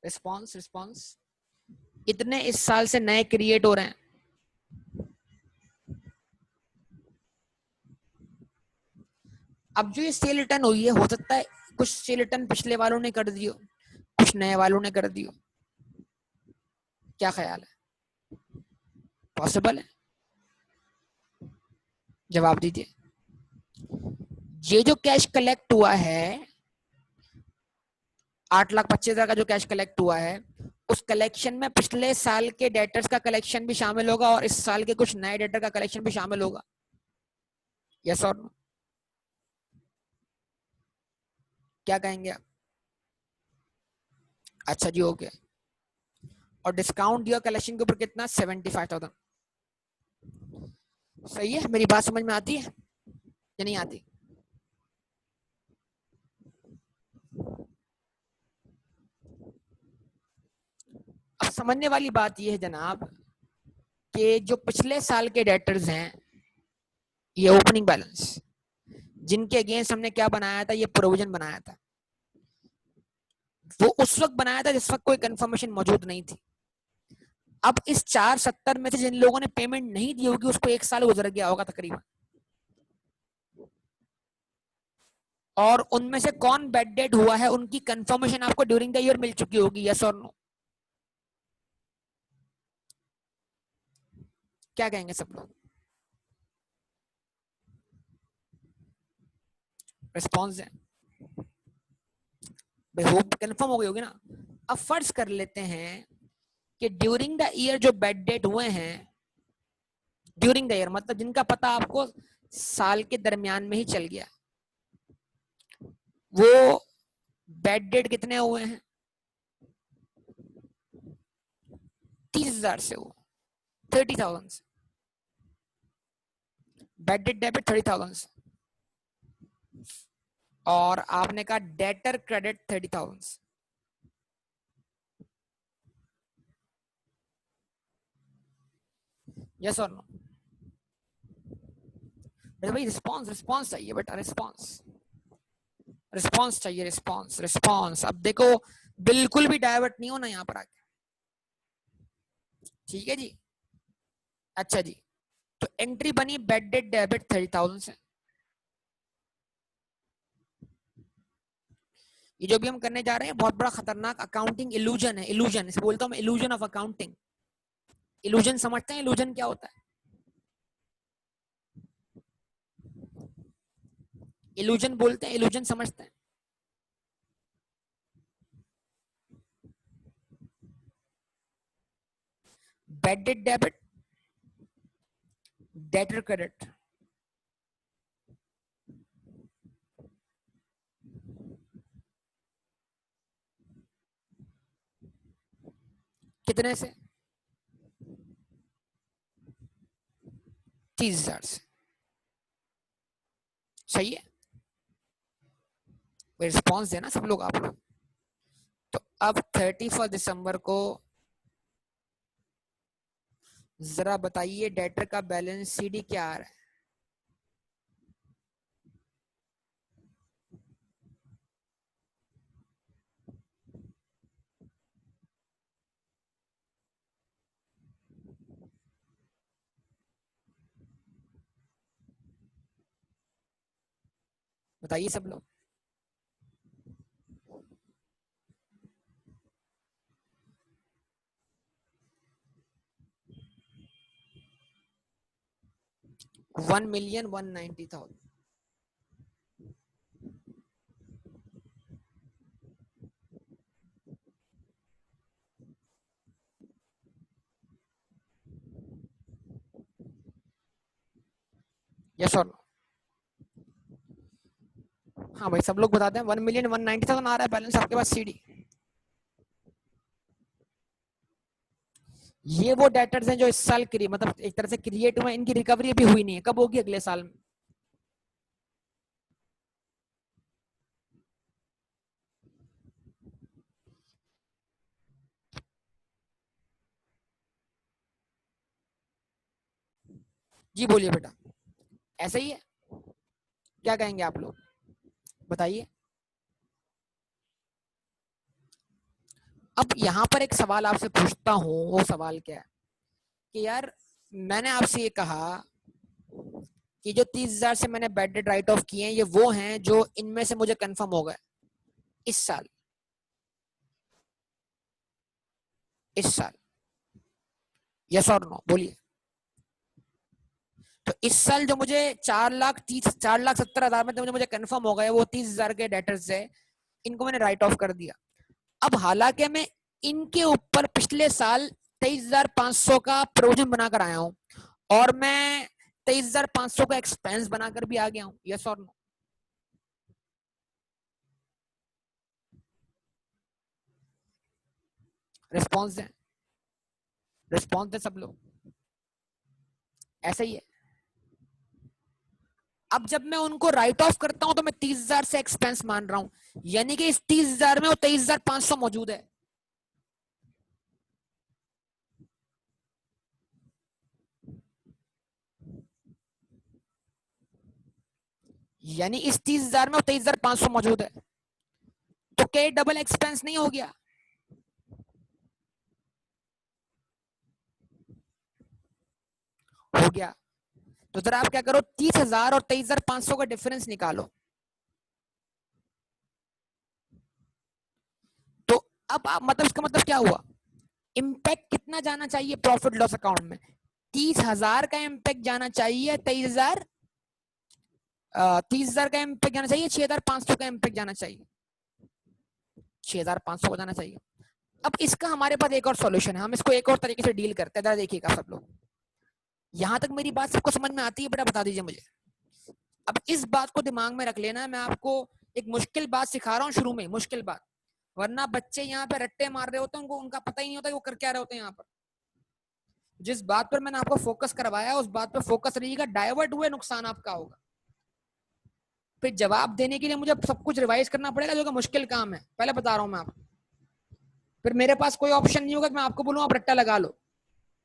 Response response. इतने इस साल से नए क्रिएट हो रहे हैं? अब जो ये सेल रिटर्न हुई है, हो सकता है कुछ सेल रिटर्न पिछले वालों ने कर दियो, कुछ नए वालों ने कर दियो। क्या ख्याल है? पॉसिबल है? जवाब दीजिए। ये जो कैश कलेक्ट हुआ है, 8,25,000 का जो कैश कलेक्ट हुआ है, उस कलेक्शन में पिछले साल के डेटर्स का कलेक्शन भी शामिल होगा और इस साल के कुछ नए डेटर का कलेक्शन भी शामिल होगा। यस और नो? क्या कहेंगे आप? अच्छा जी, ओके। और डिस्काउंट दिया कलेक्शन के ऊपर कितना? 75,000। सही है। मेरी बात समझ में आती है या नहीं आती? अब समझने वाली बात यह है जनाब कि जो पिछले साल के डेटर्स हैं, ये ओपनिंग बैलेंस, जिनके अगेंस्ट हमने क्या बनाया था? ये प्रोविजन बनाया था। वो उस वक्त बनाया था जिस वक्त कोई कंफर्मेशन मौजूद नहीं थी। अब इस 470 में से जिन लोगों ने पेमेंट नहीं दी होगी, उसको 1 साल गुजर गया होगा तकरीबन, और उनमें से कौन बेड डेड हुआ है, उनकी कंफर्मेशन आपको ड्यूरिंग द ईयर मिल चुकी होगी। यस और नो? क्या कहेंगे सब लोग? रिस्पॉन्स है भाई? होप कंफर्म हो गई होगी ना। अब फर्ज कर लेते हैं कि ड्यूरिंग द ईयर जो बेड डेड हुए हैं, ड्यूरिंग द ईयर मतलब जिनका पता आपको साल के दरमियान में ही चल गया, वो बेड डेड कितने हुए हैं? 30,000 से हुआ, 30,000 से। बैड डेट डेबिट 30,000 और आपने कहा डेटर क्रेडिट 30,000। यस और नो? भाई रिस्पॉन्स रिस्पॉन्स चाहिए बेटा, रिस्पॉन्स रिस्पॉन्स चाहिए, रिस्पॉन्स रिस्पॉन्स। अब देखो बिल्कुल भी डाइवर्ट नहीं होना यहाँ पर आके, ठीक है जी। अच्छा जी, तो एंट्री बनी बैड डेट डेबिट 30,000 से। ये जो भी हम करने जा रहे हैं बहुत बड़ा खतरनाक अकाउंटिंग इल्यूजन है, इल्यूजन इसे बोलता हूं मैं, इल्यूजन ऑफ अकाउंटिंग। इल्यूजन समझते हैं इल्यूजन क्या होता है? इल्यूजन बोलते हैं, इल्यूजन समझते हैं? Bad debt debit, debtor credit. कितने से? 30,000 से। सही है, रिस्पॉन्स देना सब लोग, आप लोग। तो अब 31 दिसंबर को जरा बताइए डेटर का बैलेंस सीडी क्या आ रहा है? बताइए सब लोग। $1,190,000। यस और नो? हाँ भाई सब लोग बताते हैं 1,190,000 आ रहा है बैलेंस आपके पास सीडी। ये वो डेटर्स हैं जो इस साल मतलब एक तरह से क्रिएट हुए, इनकी रिकवरी अभी हुई नहीं है, कब होगी? अगले साल में। जी बोलिए बेटा, ऐसा ही है? क्या कहेंगे आप लोग, बताइए। अब यहाँ पर एक सवाल आपसे पूछता हूँ, वो सवाल क्या है कि यार मैंने आपसे ये कहा कि जो 30,000 से मैंने बैड डेट राइट ऑफ किए हैं ये वो हैं जो इनमें से मुझे कंफर्म हो गए इस साल, इस साल। यस और नो बोलिए। तो इस साल जो मुझे 4,70,000 में तो मुझे कंफर्म हो गए वो 30,000 के डेटर्स है, इनको मैंने राइट ऑफ कर दिया। अब हालांकि मैं इनके ऊपर पिछले साल 23,500 का प्रोविजन बनाकर आया हूं और मैं 23,500 का एक्सपेंस बनाकर भी आ गया हूं। यस और नो? रिस्पॉन्स दें, रिस्पॉन्स दें सब लोग। ऐसा ही है। अब जब मैं उनको राइट ऑफ करता हूं तो मैं 30,000 से एक्सपेंस मान रहा हूं, यानी कि इस 30,000 में वो 23,500 मौजूद है। यानी इस 30,000 में वो 23,500 मौजूद है, तो क्या डबल एक्सपेंस नहीं हो गया? हो गया। तो जरा आप क्या करो, 30,000 और 23,500 का डिफरेंस निकालो। तो अब आप मतलब इसका मतलब क्या हुआ, इम्पैक्ट कितना जाना चाहिए प्रॉफिट लॉस अकाउंट में? 30,000 का इम्पैक्ट जाना चाहिए, 30,000 का इम्पैक्ट जाना चाहिए, 6,500 का इम्पैक्ट जाना चाहिए, 6,500 का जाना चाहिए। अब इसका हमारे पास एक और सॉल्यूशन है, हम इसको एक और तरीके से डील करते हैं, जरा देखिएगा सब लोग। यहां तक मेरी बात सबको समझ में आती है बेटा, बता दीजिए मुझे। अब इस बात को दिमाग में रख लेना, मैं आपको एक मुश्किल बात सिखा रहा हूँ शुरू में, मुश्किल बात, वरना बच्चे यहाँ पे रट्टे मार रहे होते हैं, उनको उनका पता ही नहीं होता कि वो कर क्या रहे होते हैं यहाँ पर। जिस बात पर मैंने आपको फोकस करवाया उस बात पर फोकस रहिएगा, डाइवर्ट हुए नुकसान आपका होगा। फिर जवाब देने के लिए मुझे सब कुछ रिवाइज करना पड़ेगा, जो कि मुश्किल काम है, पहले बता रहा हूं मैं आपको। फिर मेरे पास कोई ऑप्शन नहीं होगा कि मैं आपको बोलूं आप रट्टा लगा लो,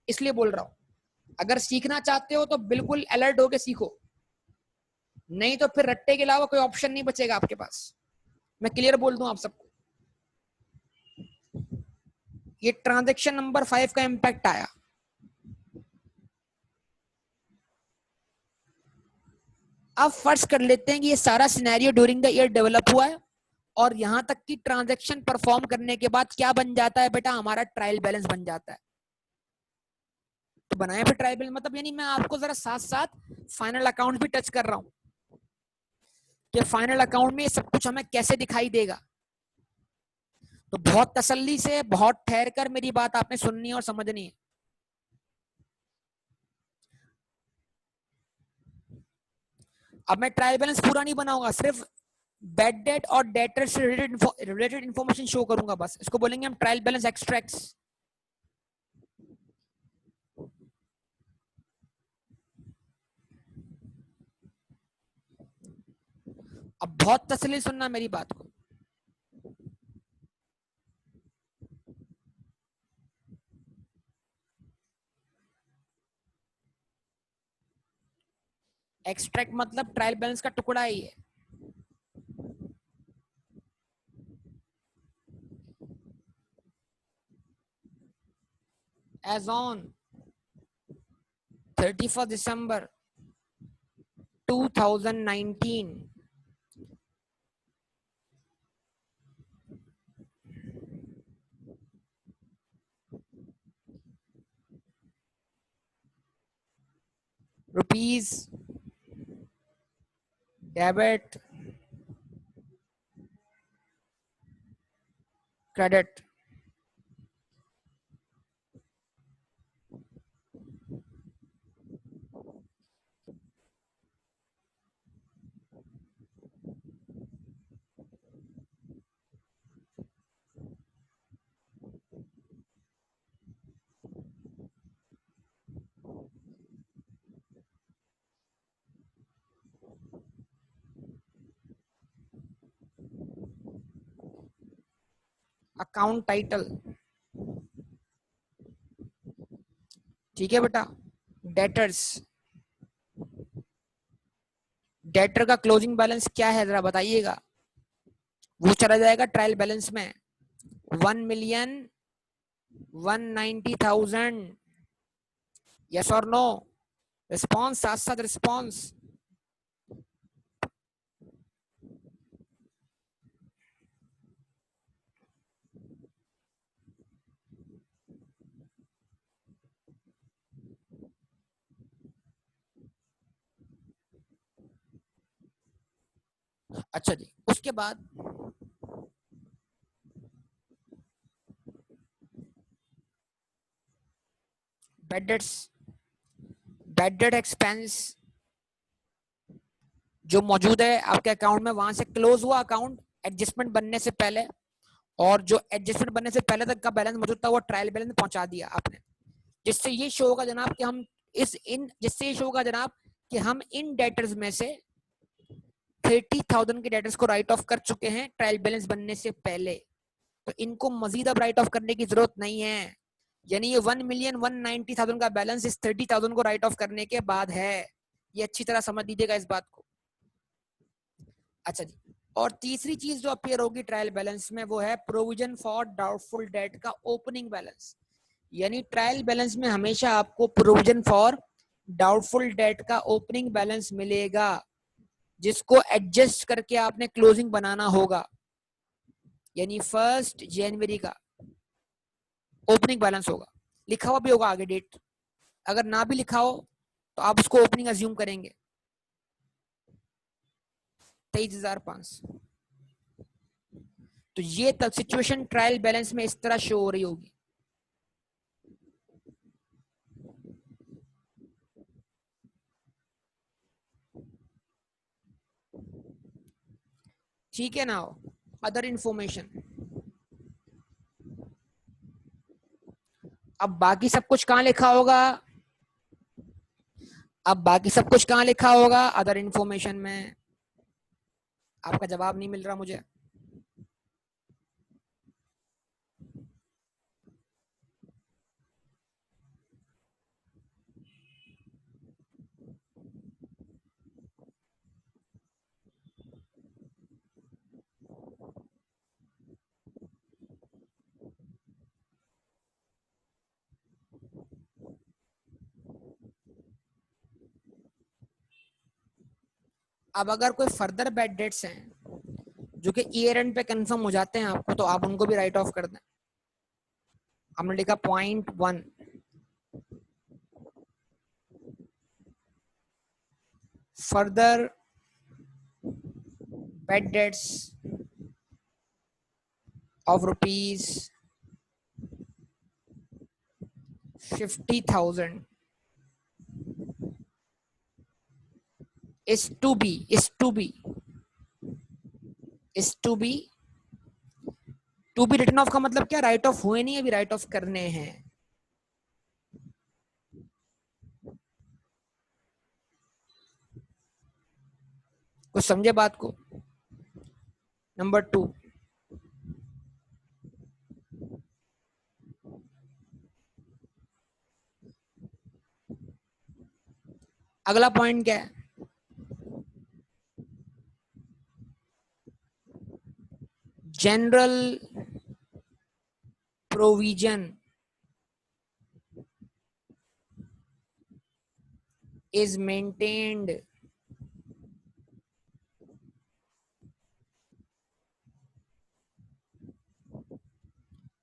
इसलिए बोल रहा हूं। अगर सीखना चाहते हो तो बिल्कुल अलर्ट होके सीखो, नहीं तो फिर रट्टे के अलावा कोई ऑप्शन नहीं बचेगा आपके पास। मैं क्लियर बोल दूं आप सबको। ये ट्रांजैक्शन नंबर 5 का इंपैक्ट आया। अब फर्ज कर लेते हैं कि ये सारा scenario during the year develop हुआ है, और यहां तक कि ट्रांजैक्शन परफॉर्म करने के बाद क्या बन जाता है बेटा, हमारा ट्रायल बैलेंस बन जाता है। तो बनाए फिर ट्रायल बैलेंस, मतलब यानी मैं आपको जरा साथ साथ फाइनल अकाउंट भी टच कर रहा हूं कि फाइनल अकाउंट में ये सब कुछ हमें कैसे दिखाई देगा। तो बहुत तसल्ली से, बहुत ठहर कर मेरी बात आपने सुननी है और समझनी है। अब मैं ट्रायल बैलेंस पूरा नहीं बनाऊंगा, सिर्फ बैड डेट और डेटर से रिलेटेड इंफॉर्मेशन शो करूंगा, बस इसको बोलेंगे हम ट्रायल बैलेंस एक्सट्रैक्ट्स। अब बहुत तसल्ली सुनना मेरी बात को। एक्सट्रैक्ट मतलब ट्रायल बैलेंस का टुकड़ा ही है। As on 31 December 2019, rupees debit credit. Account title, ठीक है बेटा। डेटर्स, डेटर का क्लोजिंग बैलेंस क्या है जरा बताइएगा। वो चला जाएगा ट्रायल बैलेंस में 1,190,000। यस और नो, रिस्पॉन्स, साथ साथ रिस्पॉन्स। अच्छा जी, उसके बाद bad debts, bad debt expense जो मौजूद है आपके अकाउंट में, वहां से क्लोज हुआ अकाउंट एडजस्टमेंट बनने से पहले, और जो एडजस्टमेंट बनने से पहले तक का बैलेंस मौजूद था वो ट्रायल बैलेंस पहुंचा दिया आपने। जिससे ये शो होगा जनाब कि हम जिससे ये शो होगा जनाब कि हम इन डेटर्स में से 30,000 के डेटर्स को राइट ऑफ कर चुके हैं ट्रायल बैलेंस बनने से पहले। तो इनको मजीद अब राइट ऑफ करने की जरूरत नहीं है। यानी ये 1,190,000 का बैलेंस इस 30,000 को राइट ऑफ करने के बाद है। ये अच्छी तरह समझ लीजिएगा इस बात को। अच्छा जी, और तीसरी चीज जो अपीयर होगी ट्रायल बैलेंस में वो है प्रोविजन फॉर डाउटफुल डेट का ओपनिंग बैलेंस। यानी ट्रायल बैलेंस में हमेशा आपको प्रोविजन फॉर डाउटफुल डेट का ओपनिंग बैलेंस मिलेगा, जिसको एडजस्ट करके आपने क्लोजिंग बनाना होगा। यानी 1 जनवरी का ओपनिंग बैलेंस होगा, लिखा हुआ भी होगा आगे डेट। अगर ना भी लिखा हो तो आप उसको ओपनिंग अज्यूम करेंगे 23,500। तो ये तक सिचुएशन ट्रायल बैलेंस में इस तरह शो हो रही होगी। ठीक है ना। अदर इंफॉर्मेशन, अब बाकी सब कुछ कहाँ लिखा होगा? अब बाकी सब कुछ कहाँ लिखा होगा? अदर इंफॉर्मेशन में। आपका जवाब नहीं मिल रहा मुझे। अब अगर कोई फर्दर बैड डेट्स हैं जो कि ईयर एंड पे कंफर्म हो जाते हैं आपको, तो आप उनको भी राइट ऑफ कर दें। हमने लिखा .1 further bad debts of ₹50,000 is to be written off का मतलब क्या? राइट ऑफ हुए नहीं, अभी राइट ऑफ करने हैं। कुछ समझे बात को? नंबर 2, अगला पॉइंट क्या है? General provision is maintained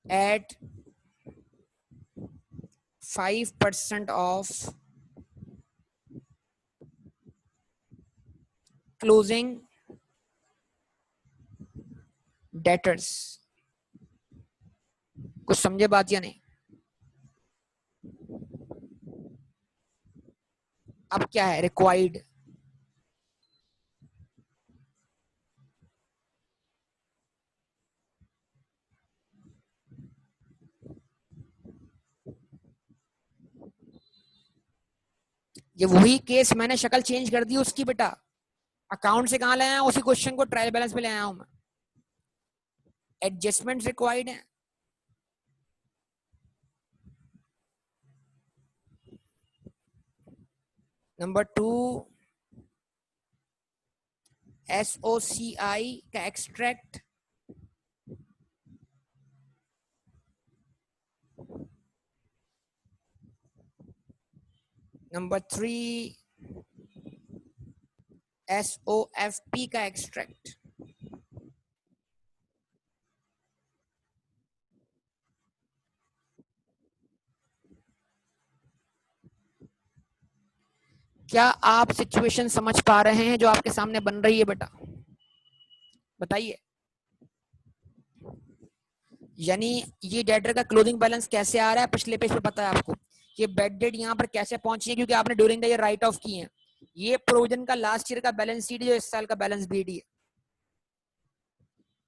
at 5% of closing debtors। कुछ समझे बात या नहीं? अब क्या है? रिक्वायर्ड। ये वही केस, मैंने शक्ल चेंज कर दी उसकी बेटा। अकाउंट से कहां ले आया? उसी क्वेश्चन को ट्रायल बैलेंस पे ले आया हूं मैं। एडजस्टमेंट रिक्वायर्ड है। नंबर 2, SOCI का एक्सट्रैक्ट। नंबर 3, SOFP का एक्सट्रैक्ट। क्या आप सिचुएशन समझ पा रहे हैं जो आपके सामने बन रही है बेटा? बताइए। यानी ये डेटर का क्लोजिंग बैलेंस कैसे आ रहा है? पिछले पेज पे पता है आपको। ये बेड डेट यहाँ पर कैसे पहुंची है? क्योंकि आपने during the year right of की है। ये प्रोविजन का लास्ट ईयर का बैलेंस शीट, जो इस साल का बैलेंस बीडी है।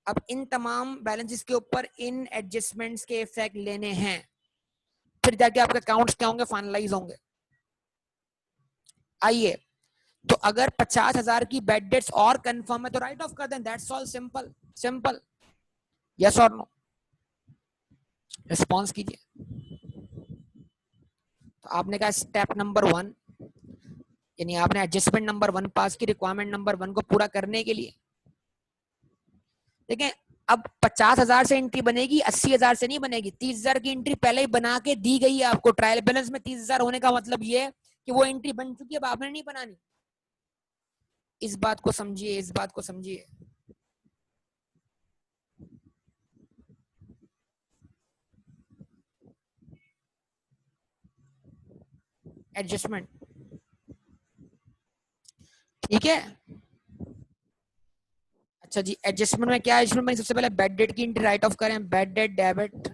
अब इन तमाम बैलेंसेस के ऊपर इन एडजस्टमेंट्स के इफेक्ट लेने हैं, फिर जाके आपके अकाउंट्स क्या होंगे? फाइनलाइज होंगे। आइए, तो अगर 50,000 की बेड डेट्स और कंफर्म है तो राइट ऑफ कर दें। That's all, simple simple. Yes और नो? रिस्पॉन्स कीजिए। तो आपने कहा स्टेप नंबर 1, यानी आपने एडजस्टमेंट नंबर 1 पास की, रिक्वायरमेंट नंबर 1 को पूरा करने के लिए। देखें, अब 50,000 से एंट्री बनेगी, 80,000 से नहीं बनेगी। 30,000 की एंट्री पहले ही बना के दी गई है आपको। ट्रायल बैलेंस में 30,000 होने का मतलब ये है कि वो एंट्री बन चुकी है, अब आपने नहीं बनानी। इस बात को समझिए, इस बात को समझिए। एडजस्टमेंट, ठीक है। अच्छा जी, एडजस्टमेंट में क्या है? एडजस्टमेंट में सबसे पहले बेड डेट की एंट्री राइट ऑफ करें। बेड डेट डेबिट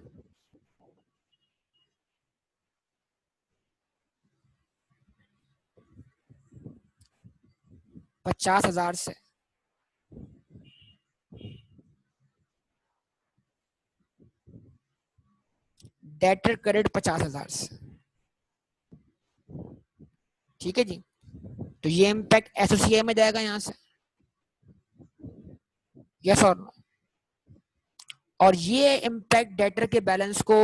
50,000 से। डेटर क्रेडिट 50,000 से, ठीक है जी। तो ये इम्पैक्ट एसोसीए में जाएगा यहां से, यस और नो। और ये इम्पैक्ट डेटर के बैलेंस को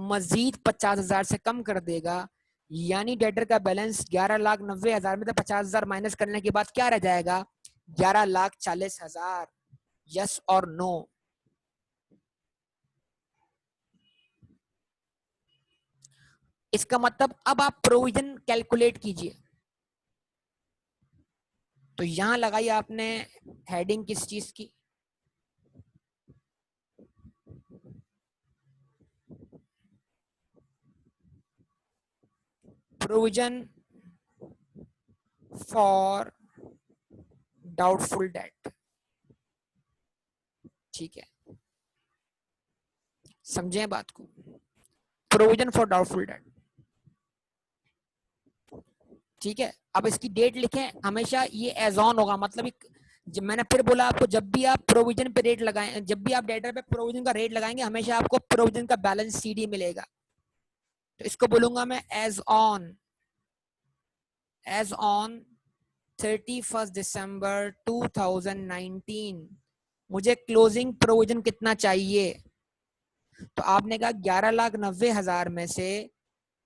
मजीद 50,000 से कम कर देगा, यानी डेटर का बैलेंस 11,90,000 में, तो 50,000 माइनस करने के बाद क्या रह जाएगा, 11,40,000। यस और नो। इसका मतलब अब आप प्रोविजन कैलकुलेट कीजिए। तो यहां लगाई आपने हेडिंग किस चीज की, प्रोविजन फॉर डाउटफुल डेट, ठीक है, समझे बात को, प्रोविजन फॉर डाउटफुल डेट, ठीक है। अब इसकी डेट लिखें, हमेशा ये एज ऑन होगा, मतलब जब मैंने फिर बोला आपको, जब भी आप प्रोविजन पे रेट लगाएं, जब भी आप डेटा पे प्रोविजन का रेट लगाएंगे, हमेशा आपको प्रोविजन का बैलेंस सीडी मिलेगा। तो इसको बोलूंगा मैं एज ऑन 31 दिसंबर 2019 मुझे क्लोजिंग प्रोविजन कितना चाहिए। तो आपने कहा 11,90,000 में से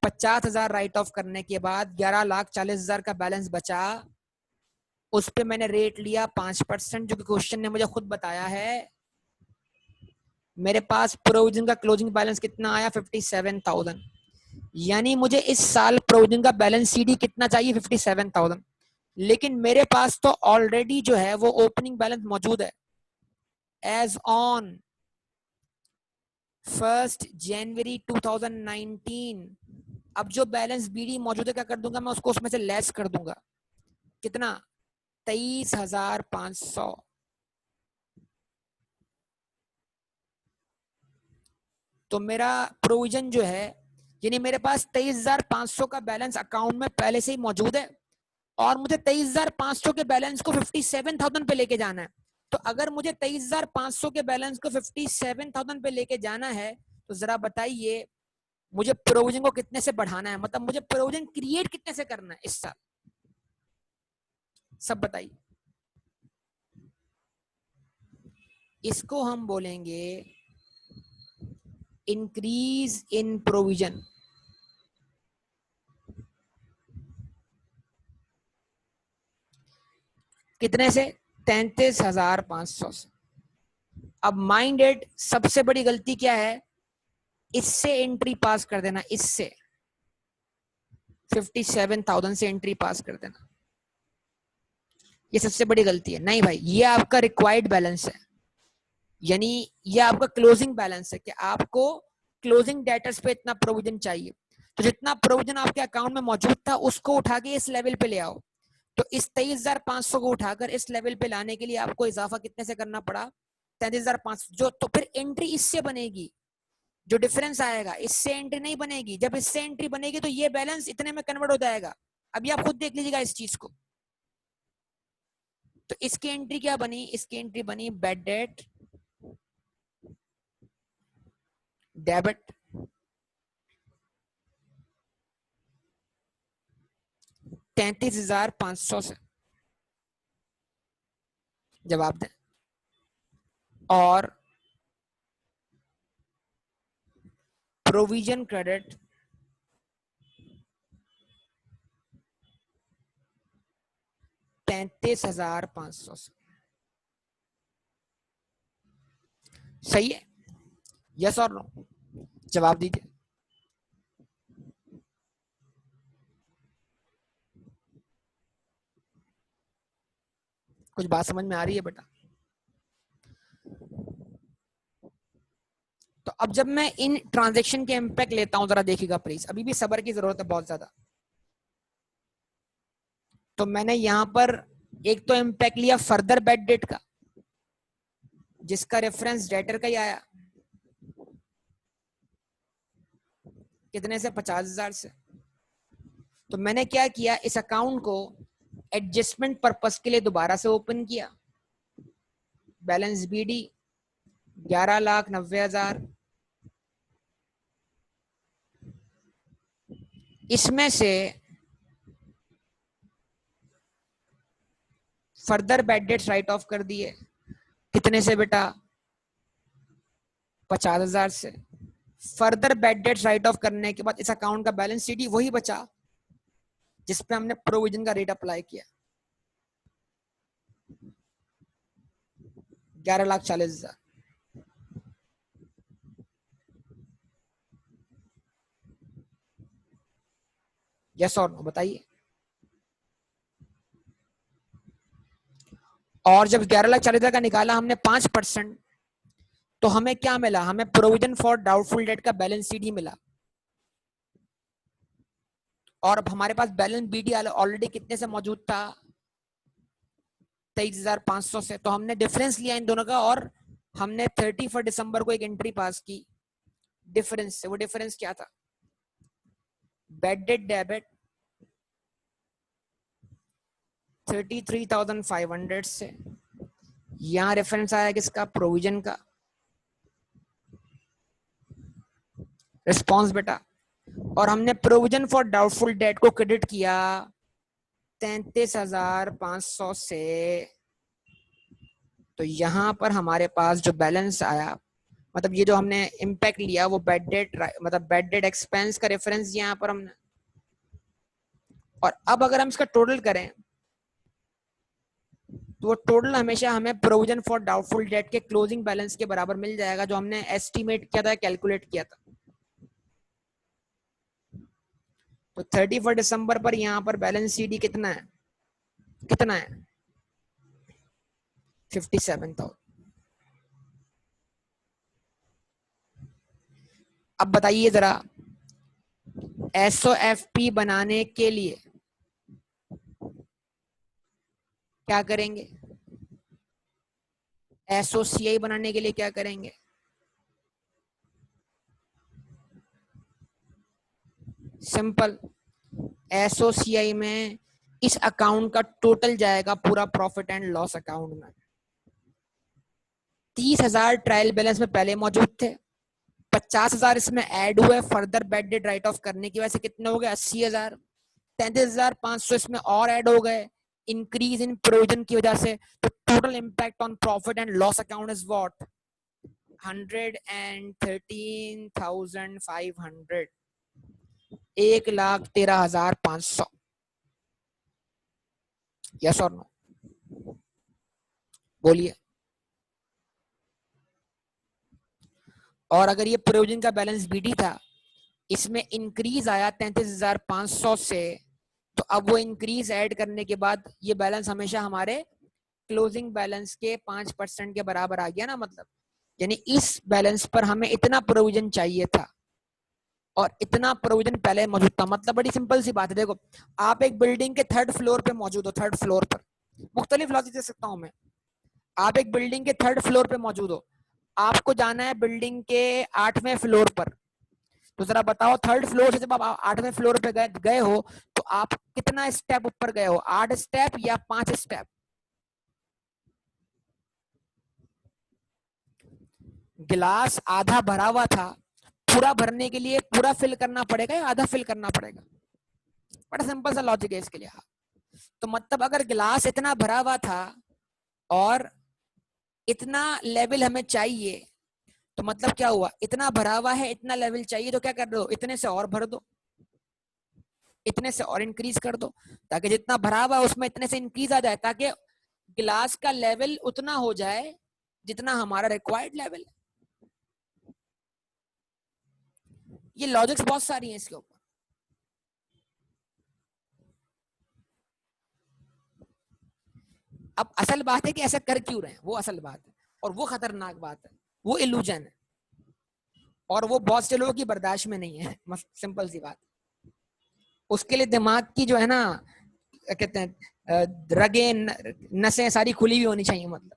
50,000 राइट ऑफ करने के बाद 11,40,000 का बैलेंस बचा, उस पे मैंने रेट लिया 5%, जो कि क्वेश्चन ने मुझे खुद बताया है। मेरे पास प्रोविजन का क्लोजिंग बैलेंस कितना आया, 57,000, यानी मुझे इस साल प्रोविजन का बैलेंस सीडी कितना चाहिए, 57,000। लेकिन मेरे पास तो ऑलरेडी जो है वो ओपनिंग बैलेंस मौजूद है। एज ऑन 1 जनवरी 2019 अब जो बैलेंस बीडी मौजूद है, क्या कर दूंगा मैं उसको उसमें से लेस कर दूंगा, कितना, 23,500। तो मेरा प्रोविजन जो है, यानी मेरे पास 23,500 का बैलेंस अकाउंट में पहले से ही मौजूद है, और मुझे 23,500 के बैलेंस को 57,000 पे लेके जाना है। तो अगर मुझे 23,500 के बैलेंस को 57,000 पे लेके जाना है, तो जरा बताइए मुझे प्रोविजन को कितने से बढ़ाना है, मतलब मुझे प्रोविजन क्रिएट कितने से करना है इस साल, सब बताइए। इसको हम बोलेंगे इंक्रीज इन प्रोविजन। कितने से, 33,500 से। अब माइंडेड सबसे बड़ी गलती क्या है, इससे एंट्री पास कर देना, इससे 57,000 से एंट्री पास कर देना, ये सबसे बड़ी गलती है। नहीं भाई, ये आपका रिक्वायर्ड बैलेंस है, यानी ये आपका क्लोजिंग बैलेंस है कि आपको क्लोजिंग डेटर्स पे इतना प्रोविजन चाहिए। तो जितना प्रोविजन आपके अकाउंट में मौजूद था उसको उठा के इस लेवल पे ले आओ। तो इस 23,500 को उठाकर इस लेवल पे लाने के लिए आपको इजाफा कितने से करना पड़ा, 33,500, जो तो फिर एंट्री इससे बनेगी, जो डिफरेंस आएगा इससे एंट्री नहीं बनेगी। जब इससे एंट्री बनेगी तो ये बैलेंस इतने में कन्वर्ट हो जाएगा। अभी आप खुद देख लीजिएगा इस चीज को। तो इसकी एंट्री क्या बनी, इसकी एंट्री बनी बैड डेट डेबिट 33,500 से, जवाब दें, और प्रोविजन क्रेडिट 33,500 से। सही है, यस और नो, जवाब दीजिए। कुछ बात समझ में आ रही है बेटा? तो अब जब मैं इन ट्रांजैक्शन के इम्पैक्ट लेता हूं, जरा देखिएगा प्लीज, अभी भी सब्र की जरूरत है बहुत ज्यादा। तो मैंने यहां पर एक तो इम्पैक्ट लिया फर्दर बैड डेट का, जिसका रेफरेंस डेटर का ही आया, कितने से, 50,000 से। तो मैंने क्या किया, इस अकाउंट को एडजस्टमेंट पर्पस के लिए दोबारा से ओपन किया, बैलेंस बीडी 11,90,000, इसमें से further bad dates right of कर दिए, कितने से बेटा, 50,000 से। Further bad dates right off करने के बाद इस अकाउंट का बैलेंस शीट वही बचा जिसपे हमने प्रोविजन का रेट अप्लाई किया, 11,40,000। यस और नो बताइए। और जब 11,40,000 का निकाला हमने 5%, तो हमें क्या मिला, हमें प्रोविजन फॉर डाउटफुल डेट का बैलेंस शीट ही मिला। और अब हमारे पास बैलेंस बीडी ऑलरेडी कितने से मौजूद था, 23,500 से। तो हमने डिफरेंस लिया इन दोनों का और हमने 31 दिसंबर को एक एंट्री पास की डिफरेंस से। वो डिफरेंस क्या था, बैड डेट डेबिट 33,500 से, यहां रेफरेंस आया किसका, प्रोविजन का, रिस्पॉन्स बेटा। और हमने प्रोविजन फॉर डाउटफुल डेट को क्रेडिट किया 33,500 से। तो यहां पर हमारे पास जो बैलेंस आया, मतलब ये जो हमने इम्पैक्ट लिया वो बैड डेट, मतलब बैड डेट एक्सपेंस का रेफरेंस यहाँ पर हमने। और अब अगर हम इसका टोटल करें तो वो टोटल हमेशा हमें प्रोविजन फॉर डाउटफुल डेट के क्लोजिंग बैलेंस के बराबर मिल जाएगा, जो हमने एस्टिमेट किया था, कैलकुलेट किया था। तो 31 दिसंबर पर यहाँ पर बैलेंस सीडी कितना है, कितना है, 57,000। अब बताइए जरा, एसओएफपी बनाने के लिए क्या करेंगे, एसओसीआई बनाने के लिए क्या करेंगे, सिंपल, एसओसीआई में इस अकाउंट का टोटल जाएगा पूरा प्रॉफिट एंड लॉस अकाउंट में। 30,000 ट्रायल बैलेंस में पहले मौजूद थे, 50,000 इसमें ऐड हुए further bad debt right off करने की वजह से, कितने हो गए, 80,000। 33,500 इसमें और ऐड हो गए इंक्रीज इन प्रोविजन की वजह से। तो total impact on profit and loss account is what, 113,500, 1,13,500। Yes और नो बोलिए। और अगर ये प्रोविजन का बैलेंस बीडी था, इसमें इंक्रीज आया 33,500 से, तो अब वो इंक्रीज ऐड करने के बाद ये बैलेंस हमेशा हमारे क्लोजिंग बैलेंस के 5% के बराबर आ गया ना, मतलब यानी इस बैलेंस पर हमें इतना प्रोविजन चाहिए था और इतना प्रोविजन पहले मौजूद था। मतलब बड़ी सिंपल सी बात है, देखो आप एक बिल्डिंग के 3rd फ्लोर पे मौजूद हो, 3rd फ्लोर पर, मुख्तलिफ लॉजिक दे सकता हूं मैं। आप एक बिल्डिंग के 3rd फ्लोर पे मौजूद हो, आपको जाना है बिल्डिंग के 8वें फ्लोर पर। तो जरा बताओ 3rd फ्लोर से जब आप 8वें फ्लोर पे गए हो तो आप कितना स्टेप ऊपर गए हो, 8 स्टेप या 5 स्टेप। गिलास आधा भरा हुआ था, पूरा भरने के लिए पूरा फिल करना पड़ेगा या आधा फिल करना पड़ेगा, बड़ा सिंपल सा लॉजिक है इसके लिए। तो मतलब अगर गिलास इतना भरा हुआ था और इतना लेवल हमें चाहिए, तो मतलब क्या हुआ, इतना भरा हुआ है, इतना लेवल चाहिए, तो क्या कर दो, इतने से और भर दो, इतने से और इंक्रीज कर दो, ताकि जितना भरा हुआ है उसमें इतने से इंक्रीज आ जाए, ताकि गिलास का लेवल उतना हो जाए जितना हमारा रिक्वायर्ड लेवल है। ये लॉजिक्स बहुत सारी हैं इसके ऊपर। अब असल बात है कि ऐसा कर क्यों रहे हैं, वो असल बात है, और वो खतरनाक बात है, वो इल्यूजन है, और वो बहुत से लोगों की बर्दाश्त में नहीं है, सिंपल सी बात। उसके लिए दिमाग की जो है ना, कहते हैं रगे नसें सारी खुली हुई होनी चाहिए। मतलब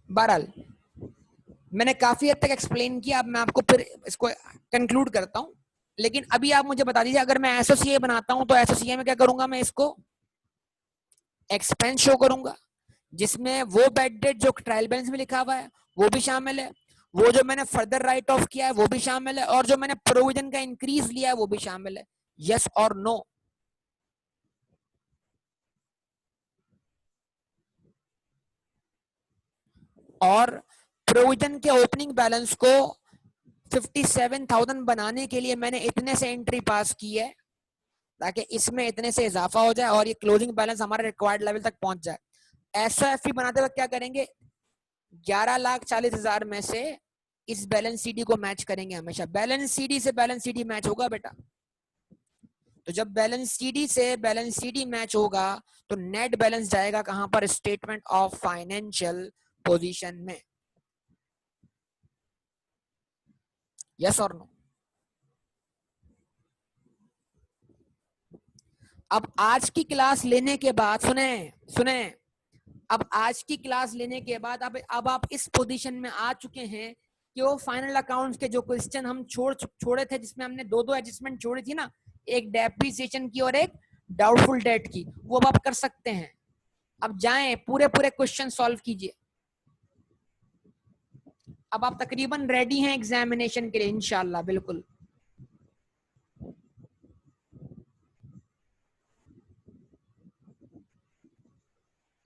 बहरहाल मैंने काफी हद तक एक्सप्लेन किया, अब मैं आपको फिर इसको कंक्लूड करता हूं। लेकिन अभी आप मुझे बता दीजिए, अगर मैं एसोसीए बनाता हूं तो एसोसीए में क्या करूंगा, मैं इसको एक्सपेंस शो करूंगा जिसमें वो बैड डेट जो ट्रायल बैलेंस में लिखा हुआ है वो भी शामिल है, वो जो मैंने फर्दर राइट ऑफ किया है वो भी शामिल है, और जो मैंने प्रोविजन का इंक्रीज लिया है वो भी शामिल है। यस और नो? और प्रोविजन के ओपनिंग बैलेंस को 57,000 बनाने के लिए मैंने इतने से एंट्री पास की है ताकि इसमें इतने से इजाफा हो जाए और ये क्लोजिंग बैलेंस हमारे रिक्वायर्ड लेवल तक पहुंच जाए। एसओएफई बनाते वक्त क्या करेंगे, 11,40,000 में से इस बैलेंस सीडी को मैच करेंगे हमेशा। बैलेंस सीडी से बैलेंस सीडी मैच होगा बेटा। तो जब बैलेंस सीडी से बैलेंस सीडी मैच होगा तो नेट बैलेंस जाएगा कहां पर, स्टेटमेंट ऑफ फाइनेंशियल पोजीशन में। यस और नो? अब आज की क्लास लेने के बाद सुने सुने, अब आज की क्लास लेने के बाद अब आप इस पोजीशन में आ चुके हैं कि वो फाइनल अकाउंट्स के जो क्वेश्चन हम छोड़े थे, जिसमें हमने दो दो एडजस्टमेंट छोड़ी थी ना, एक डेप्रिसिएशन की और एक डाउटफुल डेट की, वो अब आप कर सकते हैं। अब जाएं पूरे पूरे क्वेश्चन सॉल्व कीजिए। अब आप तकरीबन रेडी हैं एग्जामिनेशन के लिए इंशाल्लाह, बिल्कुल।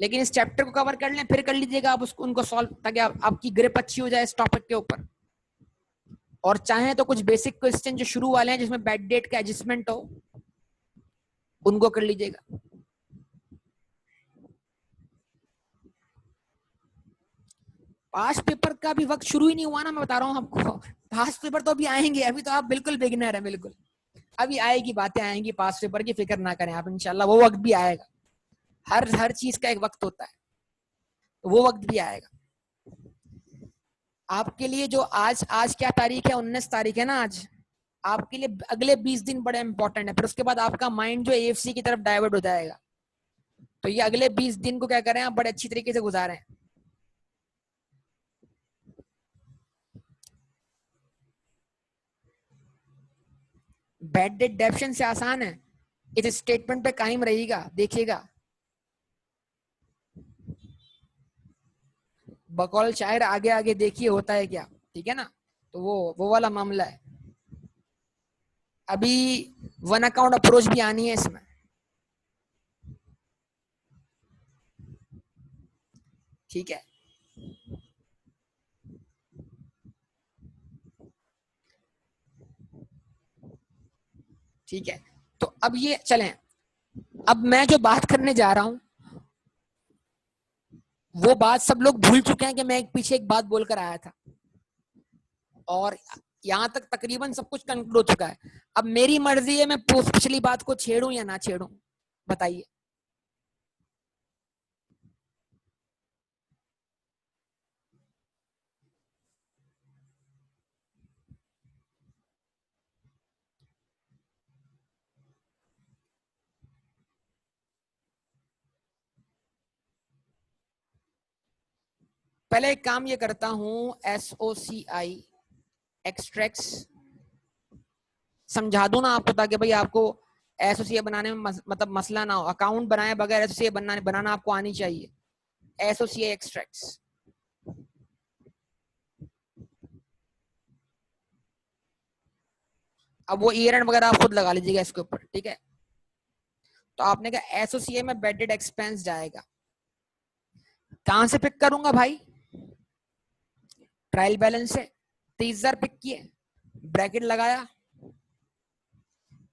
लेकिन इस चैप्टर को कवर कर लें, फिर कर लीजिएगा आप उसको, उनको सॉल्व, ताकि आपकी ग्रिप अच्छी हो जाए इस टॉपिक के ऊपर। और चाहे तो कुछ बेसिक क्वेश्चन जो शुरू वाले हैं जिसमें बैड डेट का एडजस्टमेंट हो, उनको कर लीजिएगा। पास्ट पेपर का भी वक्त शुरू ही नहीं हुआ ना, मैं बता रहा हूँ आपको। पास्ट पेपर तो अभी आएंगे, अभी तो आप बिल्कुल बिगिनर है, बिल्कुल अभी आएगी, बातें आएंगी पास्ट पेपर की, फिक्र ना करें आप, इंशाल्लाह वो वक्त भी आएगा। हर चीज का एक वक्त होता है, वो वक्त भी आएगा आपके लिए। जो आज आज क्या तारीख है, 19 तारीख है ना आज। आपके लिए अगले 20 दिन बड़े इंपॉर्टेंट है, फिर उसके बाद आपका माइंड जो एएफसी की तरफ डाइवर्ट हो जाएगा। तो ये अगले 20 दिन को क्या करें आप, बड़े अच्छी तरीके से गुजारें। बैड डेट डेप्शन से आसान है, इस स्टेटमेंट पे कायम रहेगा, देखिएगा। बकौल शायर आगे आगे देखिए होता है क्या, ठीक है ना। तो वो वाला मामला है। अभी वन अकाउंट अप्रोच भी आनी है इसमें, ठीक है। ठीक है, तो अब ये चलें, अब मैं जो बात करने जा रहा हूं वो बात सब लोग भूल चुके हैं कि मैं एक पीछे एक बात बोलकर आया था, और यहां तक तकरीबन सब कुछ कंक्लूड हो चुका है। अब मेरी मर्जी है मैं पिछली बात को छेड़ूं या ना छेड़ूं, बताइए। पहले एक काम ये करता हूं, SOCI एक्सट्रैक्ट्स समझा दूं ना आपको, ताकि भाई आपको एसोसिए बनाने में मतलब मसला ना हो। अकाउंट बनाए बगैर एसोसिए बनाना आपको आनी चाहिए। एसोसिए एक्सट्रैक्ट्स, अब वो ईयर एंड वगैरह आप खुद लगा लीजिएगा इसके ऊपर, ठीक है। तो आपने कहा एसोसिए में बेडेड एक्सपेंस जाएगा, कहां से पिक करूंगा भाई, ट्रायल बैलेंस से। 30,000 पिक किए, ब्रैकेट लगाया,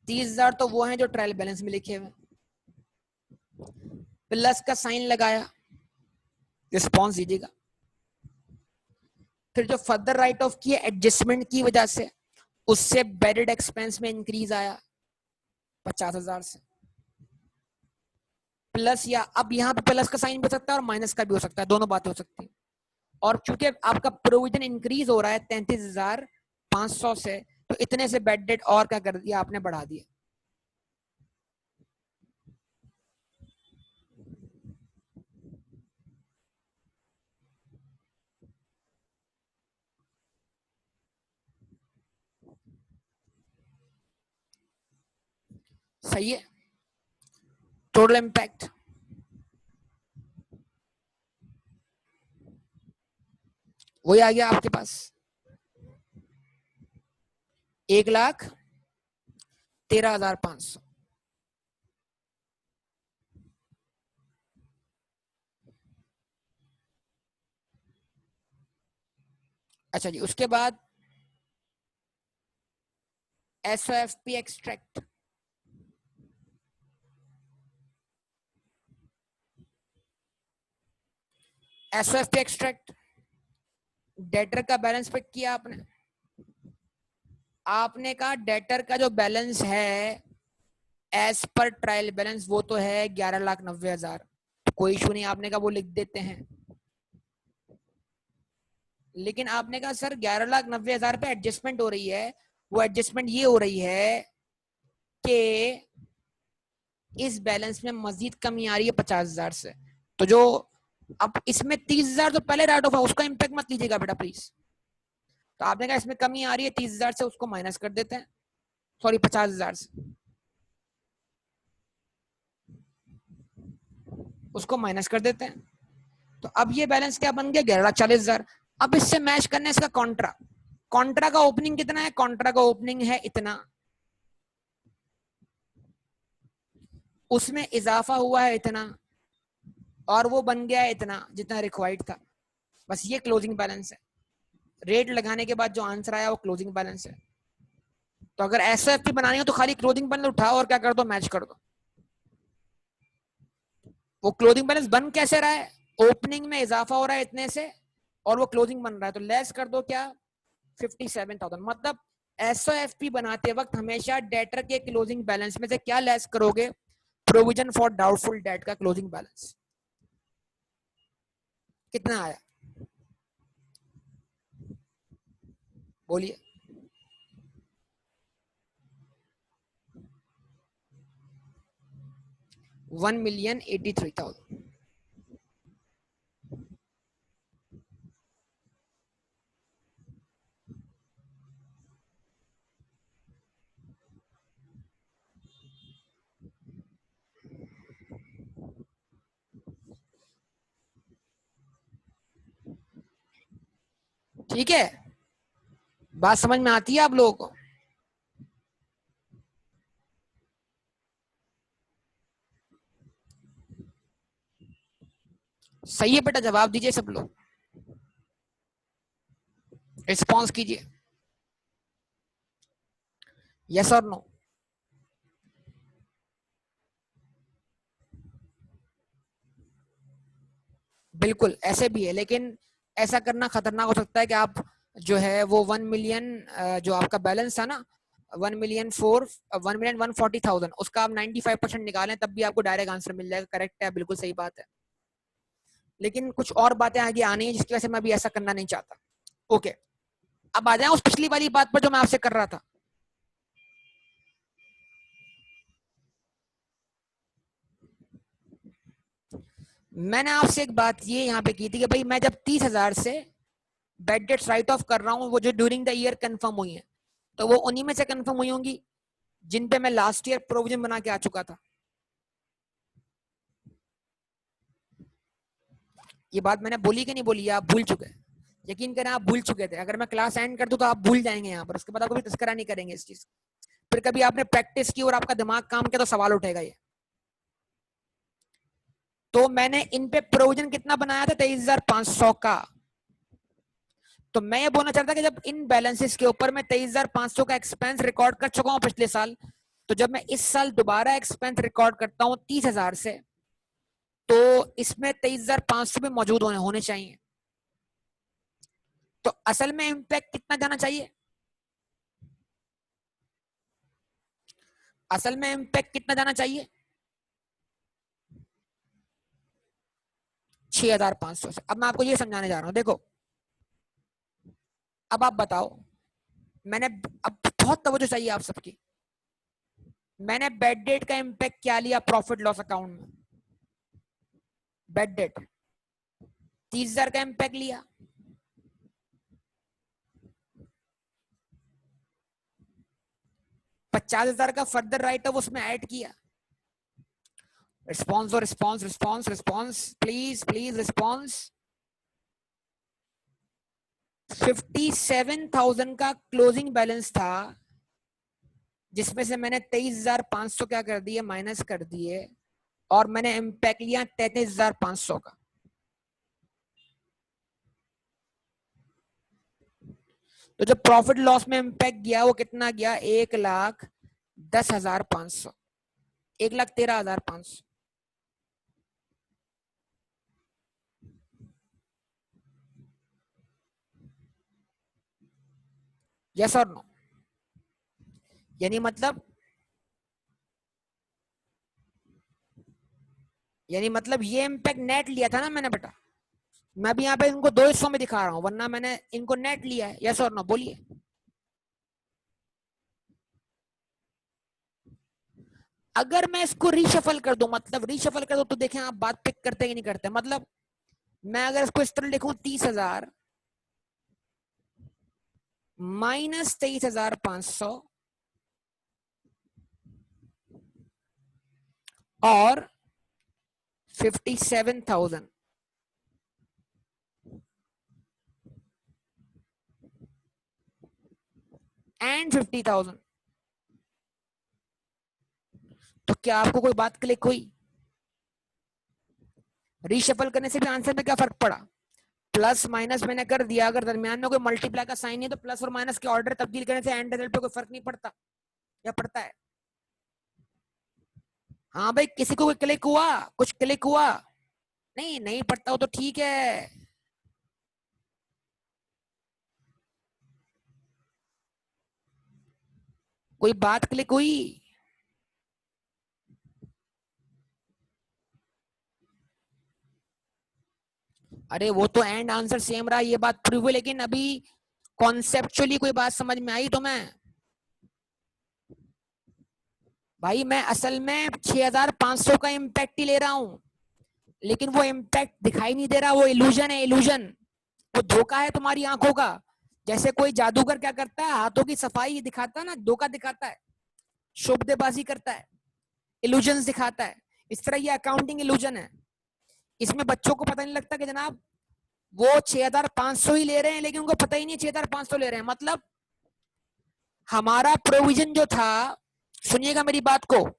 30,000 तो वो हैं जो ट्रायल बैलेंस में लिखे हुए, प्लस का साइन लगाया, रिस्पॉन्स दीजिएगा। फिर जो फर्दर राइट ऑफ किए एडजस्टमेंट की वजह से, उससे बेडेड एक्सपेंस में इंक्रीज आया 50,000 से, प्लस, या अब यहाँ पे प्लस का साइन भी हो सकता है और माइनस का भी हो सकता है, दोनों बातें हो सकती है। और चूंकि आपका प्रोविजन इंक्रीज हो रहा है 33,500 से, तो इतने से बेड डेट और क्या कर दिया आपने, बढ़ा दिया। सही है, टोटल इम्पैक्ट वही आ गया आपके पास। 1,13,500। अच्छा जी, उसके बाद SOFP extract. SOFP extract, debtor का बैलेंस पिक किया आपने। आपने कहा डेटर का जो बैलेंस है एज पर ट्रायल बैलेंस वो तो है 11,90,000, कोई इशू नहीं, आपने कहा वो लिख देते हैं। लेकिन आपने कहा सर 11,90,000 पे एडजस्टमेंट हो रही है, वो एडजस्टमेंट ये हो रही है कि इस बैलेंस में मजीद कमी आ रही है 50,000 से। तो जो अब इसमें 30,000 तो पहले राइट ऑफ है, उसका इंपैक्ट मत लीजिएगा बेटा प्लीज। तो आपने कहा इसमें कमी आ रही है 30,000 से, उसको माइनस कर देते हैं, सॉरी 50,000 से उसको माइनस कर देते हैं। तो अब ये बैलेंस क्या बन गया 11,40,000। अब इससे मैच करने इसका कॉन्ट्रा, कॉन्ट्रा का ओपनिंग कितना है, कॉन्ट्रा का ओपनिंग है इतना, उसमें इजाफा हुआ है इतना, और वो बन गया है इतना जितना रिक्वायर्ड था। बस ये क्लोजिंग बैलेंस है। रेट लगाने के बाद जो आंसर आया वो क्लोजिंग बैलेंस है। तो अगर SOFP बनानी हो तो खाली क्लोजिंग बैलेंस उठाओ और क्या कर दो, मैच कर दो। वो क्लोजिंग बैलेंस बन कैसे रहा है, ओपनिंग में इजाफा हो रहा है इतने से और वो क्लोजिंग बन रहा है, तो लेस कर दो क्या 57,000। मतलब SOFP बनाते वक्त हमेशा डेटर के क्लोजिंग बैलेंस में से क्या लेस करोगे, प्रोविजन फॉर डाउटफुल डेट का क्लोजिंग बैलेंस। कितना आया बोलिए। 1,83,000। ठीक है, बात समझ में आती है आप लोगों को। सही है बेटा, जवाब दीजिए सब लोग, रिस्पॉन्स कीजिए, यस और नो। बिल्कुल ऐसे भी है, लेकिन ऐसा करना खतरनाक हो सकता है कि आप जो है वो 1 मिलियन जो आपका बैलेंस था ना 1,140,000 उसका आप 95% निकालें तब भी आपको डायरेक्ट आंसर मिल जाएगा। करेक्ट है, बिल्कुल सही बात है, लेकिन कुछ और बातें आगे आनी है जिसकी वजह से मैं अभी ऐसा करना नहीं चाहता। ओके, अब आ जाए उस पिछली वाली बात पर जो मैं आपसे कर रहा था। मैंने आपसे एक बात ये यहाँ पे की थी कि भाई मैं जब 30,000 से बैड डेट्स राइट ऑफ कर रहा हूँ वो जो ड्यूरिंग द ईयर कंफर्म हुई है, तो वो उन्हीं में से कंफर्म हुई होंगी जिन पे मैं लास्ट ईयर प्रोविजन बना के आ चुका था। ये बात मैंने बोली कि नहीं बोली, आप भूल चुके हैं, यकीन करें आप भूल चुके थे। अगर मैं क्लास एंड कर दूं तो आप भूल जाएंगे यहाँ पर, उसके बाद आप कभी तस्करा नहीं करेंगे इस चीज। फिर कभी आपने प्रैक्टिस की और आपका दिमाग काम किया तो सवाल उठेगा ये। तो मैंने इन पे प्रोविजन कितना बनाया था 23,500 का। तो मैं ये बोलना चाहता कि जब इन बैलेंसेस के ऊपर मैं 23,500 का एक्सपेंस रिकॉर्ड कर चुका हूं पिछले साल, तो जब मैं इस साल दोबारा एक्सपेंस रिकॉर्ड करता हूं 30,000 से, तो इसमें 23,500 भी मौजूद होने चाहिए। तो असल में इंपैक्ट कितना जाना चाहिए, असल में इंपैक्ट कितना जाना चाहिए 6,500 से। अब मैं आपको ये समझाने जा रहा हूं, देखो अब आप बताओ, मैंने अब बहुत तवज्जो चाहिए आप सबकी, मैंने बेड डेट का इंपैक्ट क्या लिया प्रॉफिट लॉस अकाउंट में, बेड डेट 30,000 का इंपैक्ट लिया, 50,000 का फर्दर राइट ऑफ उसमें ऐड किया। रिस्पॉन्स और response response response please please response. 57,000 का क्लोजिंग बैलेंस था, जिसमें से मैंने 23,500 क्या कर दिए, माइनस कर दिए, और मैंने इम्पैक्ट लिया 33,500 का। तो जो प्रॉफिट लॉस में इम्पैक्ट गया वो कितना गया, 1,10,500, 1,13,500। यस और नो? यानी मतलब, ये इम्पैक्ट नेट लिया था ना मैंने बेटा। मैं भी यहाँ पे इनको दो हिस्सों में दिखा रहा हूँ, वरना मैंने इनको नेट लिया है। यस और नो बोलिए। अगर मैं इसको रीशफल कर दूं, मतलब रीशफल कर दूं, तो देखें आप बात पिक करते कि नहीं करते। मतलब मैं अगर इसको इस तरह लिखूं, 30,000 माइनस 23,500 और 57,000 एंड 50,000, तो क्या आपको कोई बात क्लिक हुई? रीशफल करने से भी आंसर में क्या फर्क पड़ा? प्लस माइनस मैंने कर दिया, अगर दरमियान में कोई मल्टीप्लाई का साइन है तो प्लस और माइनस के ऑर्डर तब्दील करने से एंड रिजल्ट पे कोई फर्क नहीं पड़ता, या पड़ता है? हाँ भाई, किसी को कोई क्लिक हुआ, कुछ क्लिक हुआ? नहीं, नहीं पड़ता हो तो ठीक है। कोई बात क्लिक हुई? अरे वो तो एंड आंसर सेम रहा, ये बात प्रूव हुई, लेकिन अभी कॉन्सेप्चुअली कोई बात समझ में आई तुम्हें? भाई मैं असल में 6,500 का इम्पैक्ट ही ले रहा हूं, लेकिन वो इम्पैक्ट दिखाई नहीं दे रहा, वो इल्यूजन है, इल्यूजन। वो धोखा है तुम्हारी आंखों का। जैसे कोई जादूगर क्या करता है, हाथों की सफाई दिखाता है ना, धोखा दिखाता है, शोबदेबाजी करता है, इल्यूजन दिखाता है। इस तरह ये अकाउंटिंग इल्यूजन है। इसमें बच्चों को पता नहीं लगता कि जनाब वो 6,500 ही ले रहे हैं, लेकिन उनको पता ही नहीं 6,500 ले रहे हैं। मतलब हमारा प्रोविजन जो था, सुनिएगा मेरी बात को,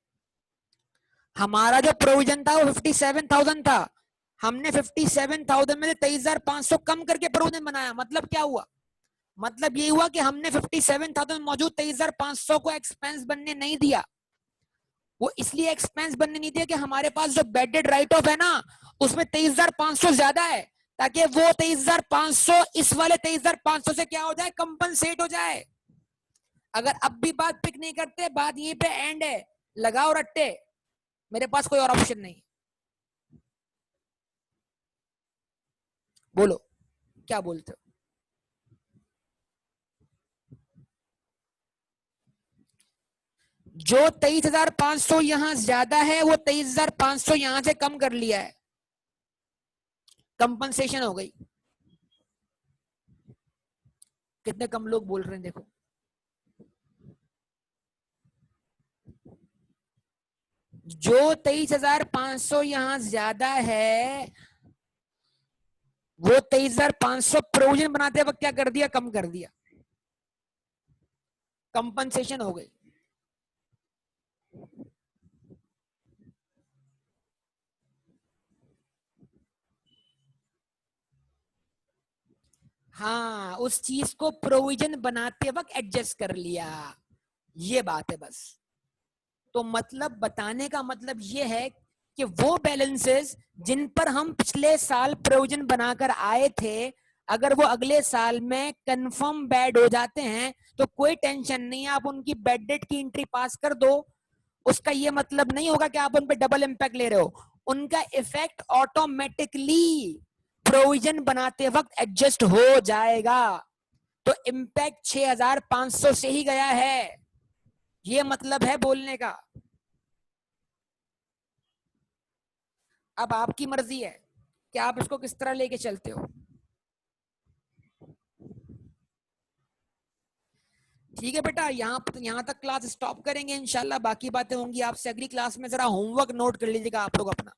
हमारा जो प्रोविजन था वो 57,000 था। हमने 57,000 में से 23,500 कम करके प्रोविजन बनाया। मतलब क्या हुआ? मतलब ये हुआ कि हमने 57,000 मौजूद 23,500 को एक्सपेंस बनने नहीं दिया। वो इसलिए एक्सपेंस बनने नहीं दिया कि हमारे पास जो बेडेड राइट ऑफ है ना, उसमें 23,500 ज्यादा है, ताकि वो 23,500 इस वाले 23,500 से क्या हो जाए, कंपनसेट हो जाए। अगर अब भी बात पिक नहीं करते, बात यहीं पे एंड है, लगाओ रट्टे, मेरे पास कोई और ऑप्शन नहीं। बोलो, क्या बोलते हो? जो 23,500 यहां ज्यादा है, वो 23,500 यहां से कम कर लिया है, कंपनसेशन हो गई। कितने कम लोग बोल रहे हैं देखो। जो 23,500 यहां ज्यादा है, वो 23,500 प्रोविजन बनाते वक्त क्या कर दिया, कम कर दिया, कंपनसेशन हो गई। हाँ, उस चीज को प्रोविजन बनाते वक्त एडजस्ट कर लिया, ये बात है बस। तो मतलब बताने का मतलब ये है कि वो बैलेंसेस जिन पर हम पिछले साल प्रोविजन बनाकर आए थे, अगर वो अगले साल में कंफर्म बैड हो जाते हैं तो कोई टेंशन नहीं है, आप उनकी बैड डेट की एंट्री पास कर दो। उसका ये मतलब नहीं होगा कि आप उन पे डबल इम्पैक्ट ले रहे हो। उनका इफेक्ट ऑटोमेटिकली प्रोविजन बनाते वक्त एडजस्ट हो जाएगा। तो इम्पैक्ट 6,500 से ही गया है, ये मतलब है बोलने का। अब आपकी मर्जी है कि आप इसको किस तरह लेके चलते हो। ठीक है बेटा, यहाँ तक क्लास स्टॉप करेंगे, इंशाल्लाह बाकी बातें होंगी आपसे अगली क्लास में। जरा होमवर्क नोट कर लीजिएगा आप लोग अपना।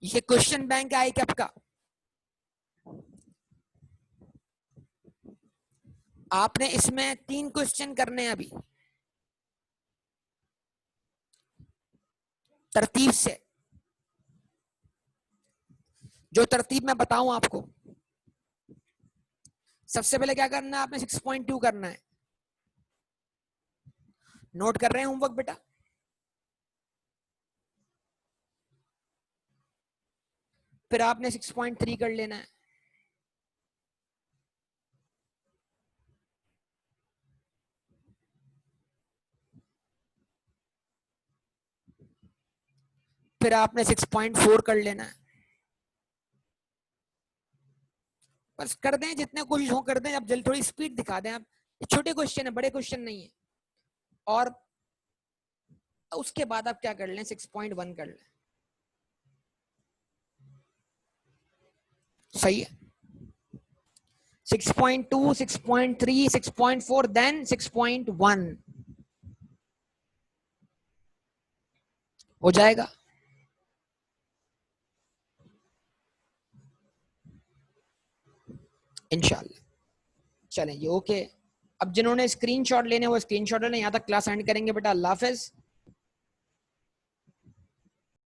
ये क्वेश्चन बैंक है ICAP का। आपने इसमें 3 क्वेश्चन करने हैं अभी तरतीब से, जो तरतीब मैं बताऊं आपको। सबसे पहले क्या करना है आपने, 6.2 करना है। नोट कर रहे हैं होमवर्क बेटा? फिर आपने 6.3 कर लेना है। फिर आपने 6.4 कर लेना है। बस कर दें, जितने कोशिश हो कर दें। अब जल्दी थोड़ी स्पीड दिखा दें आप। ये छोटे क्वेश्चन है, बड़े क्वेश्चन नहीं है। और उसके बाद आप क्या कर लें, 6.1 कर लें। सही है। 6.2, 6.3, 6.4, देन 6.1 हो जाएगा। इंशाल्लाह। चलें ये ओके। अब जिन्होंने स्क्रीनशॉट लेने वो स्क्रीनशॉट लेने। यहाँ तक क्लास एंड करेंगे बेटा। अल्लाह हाफिज।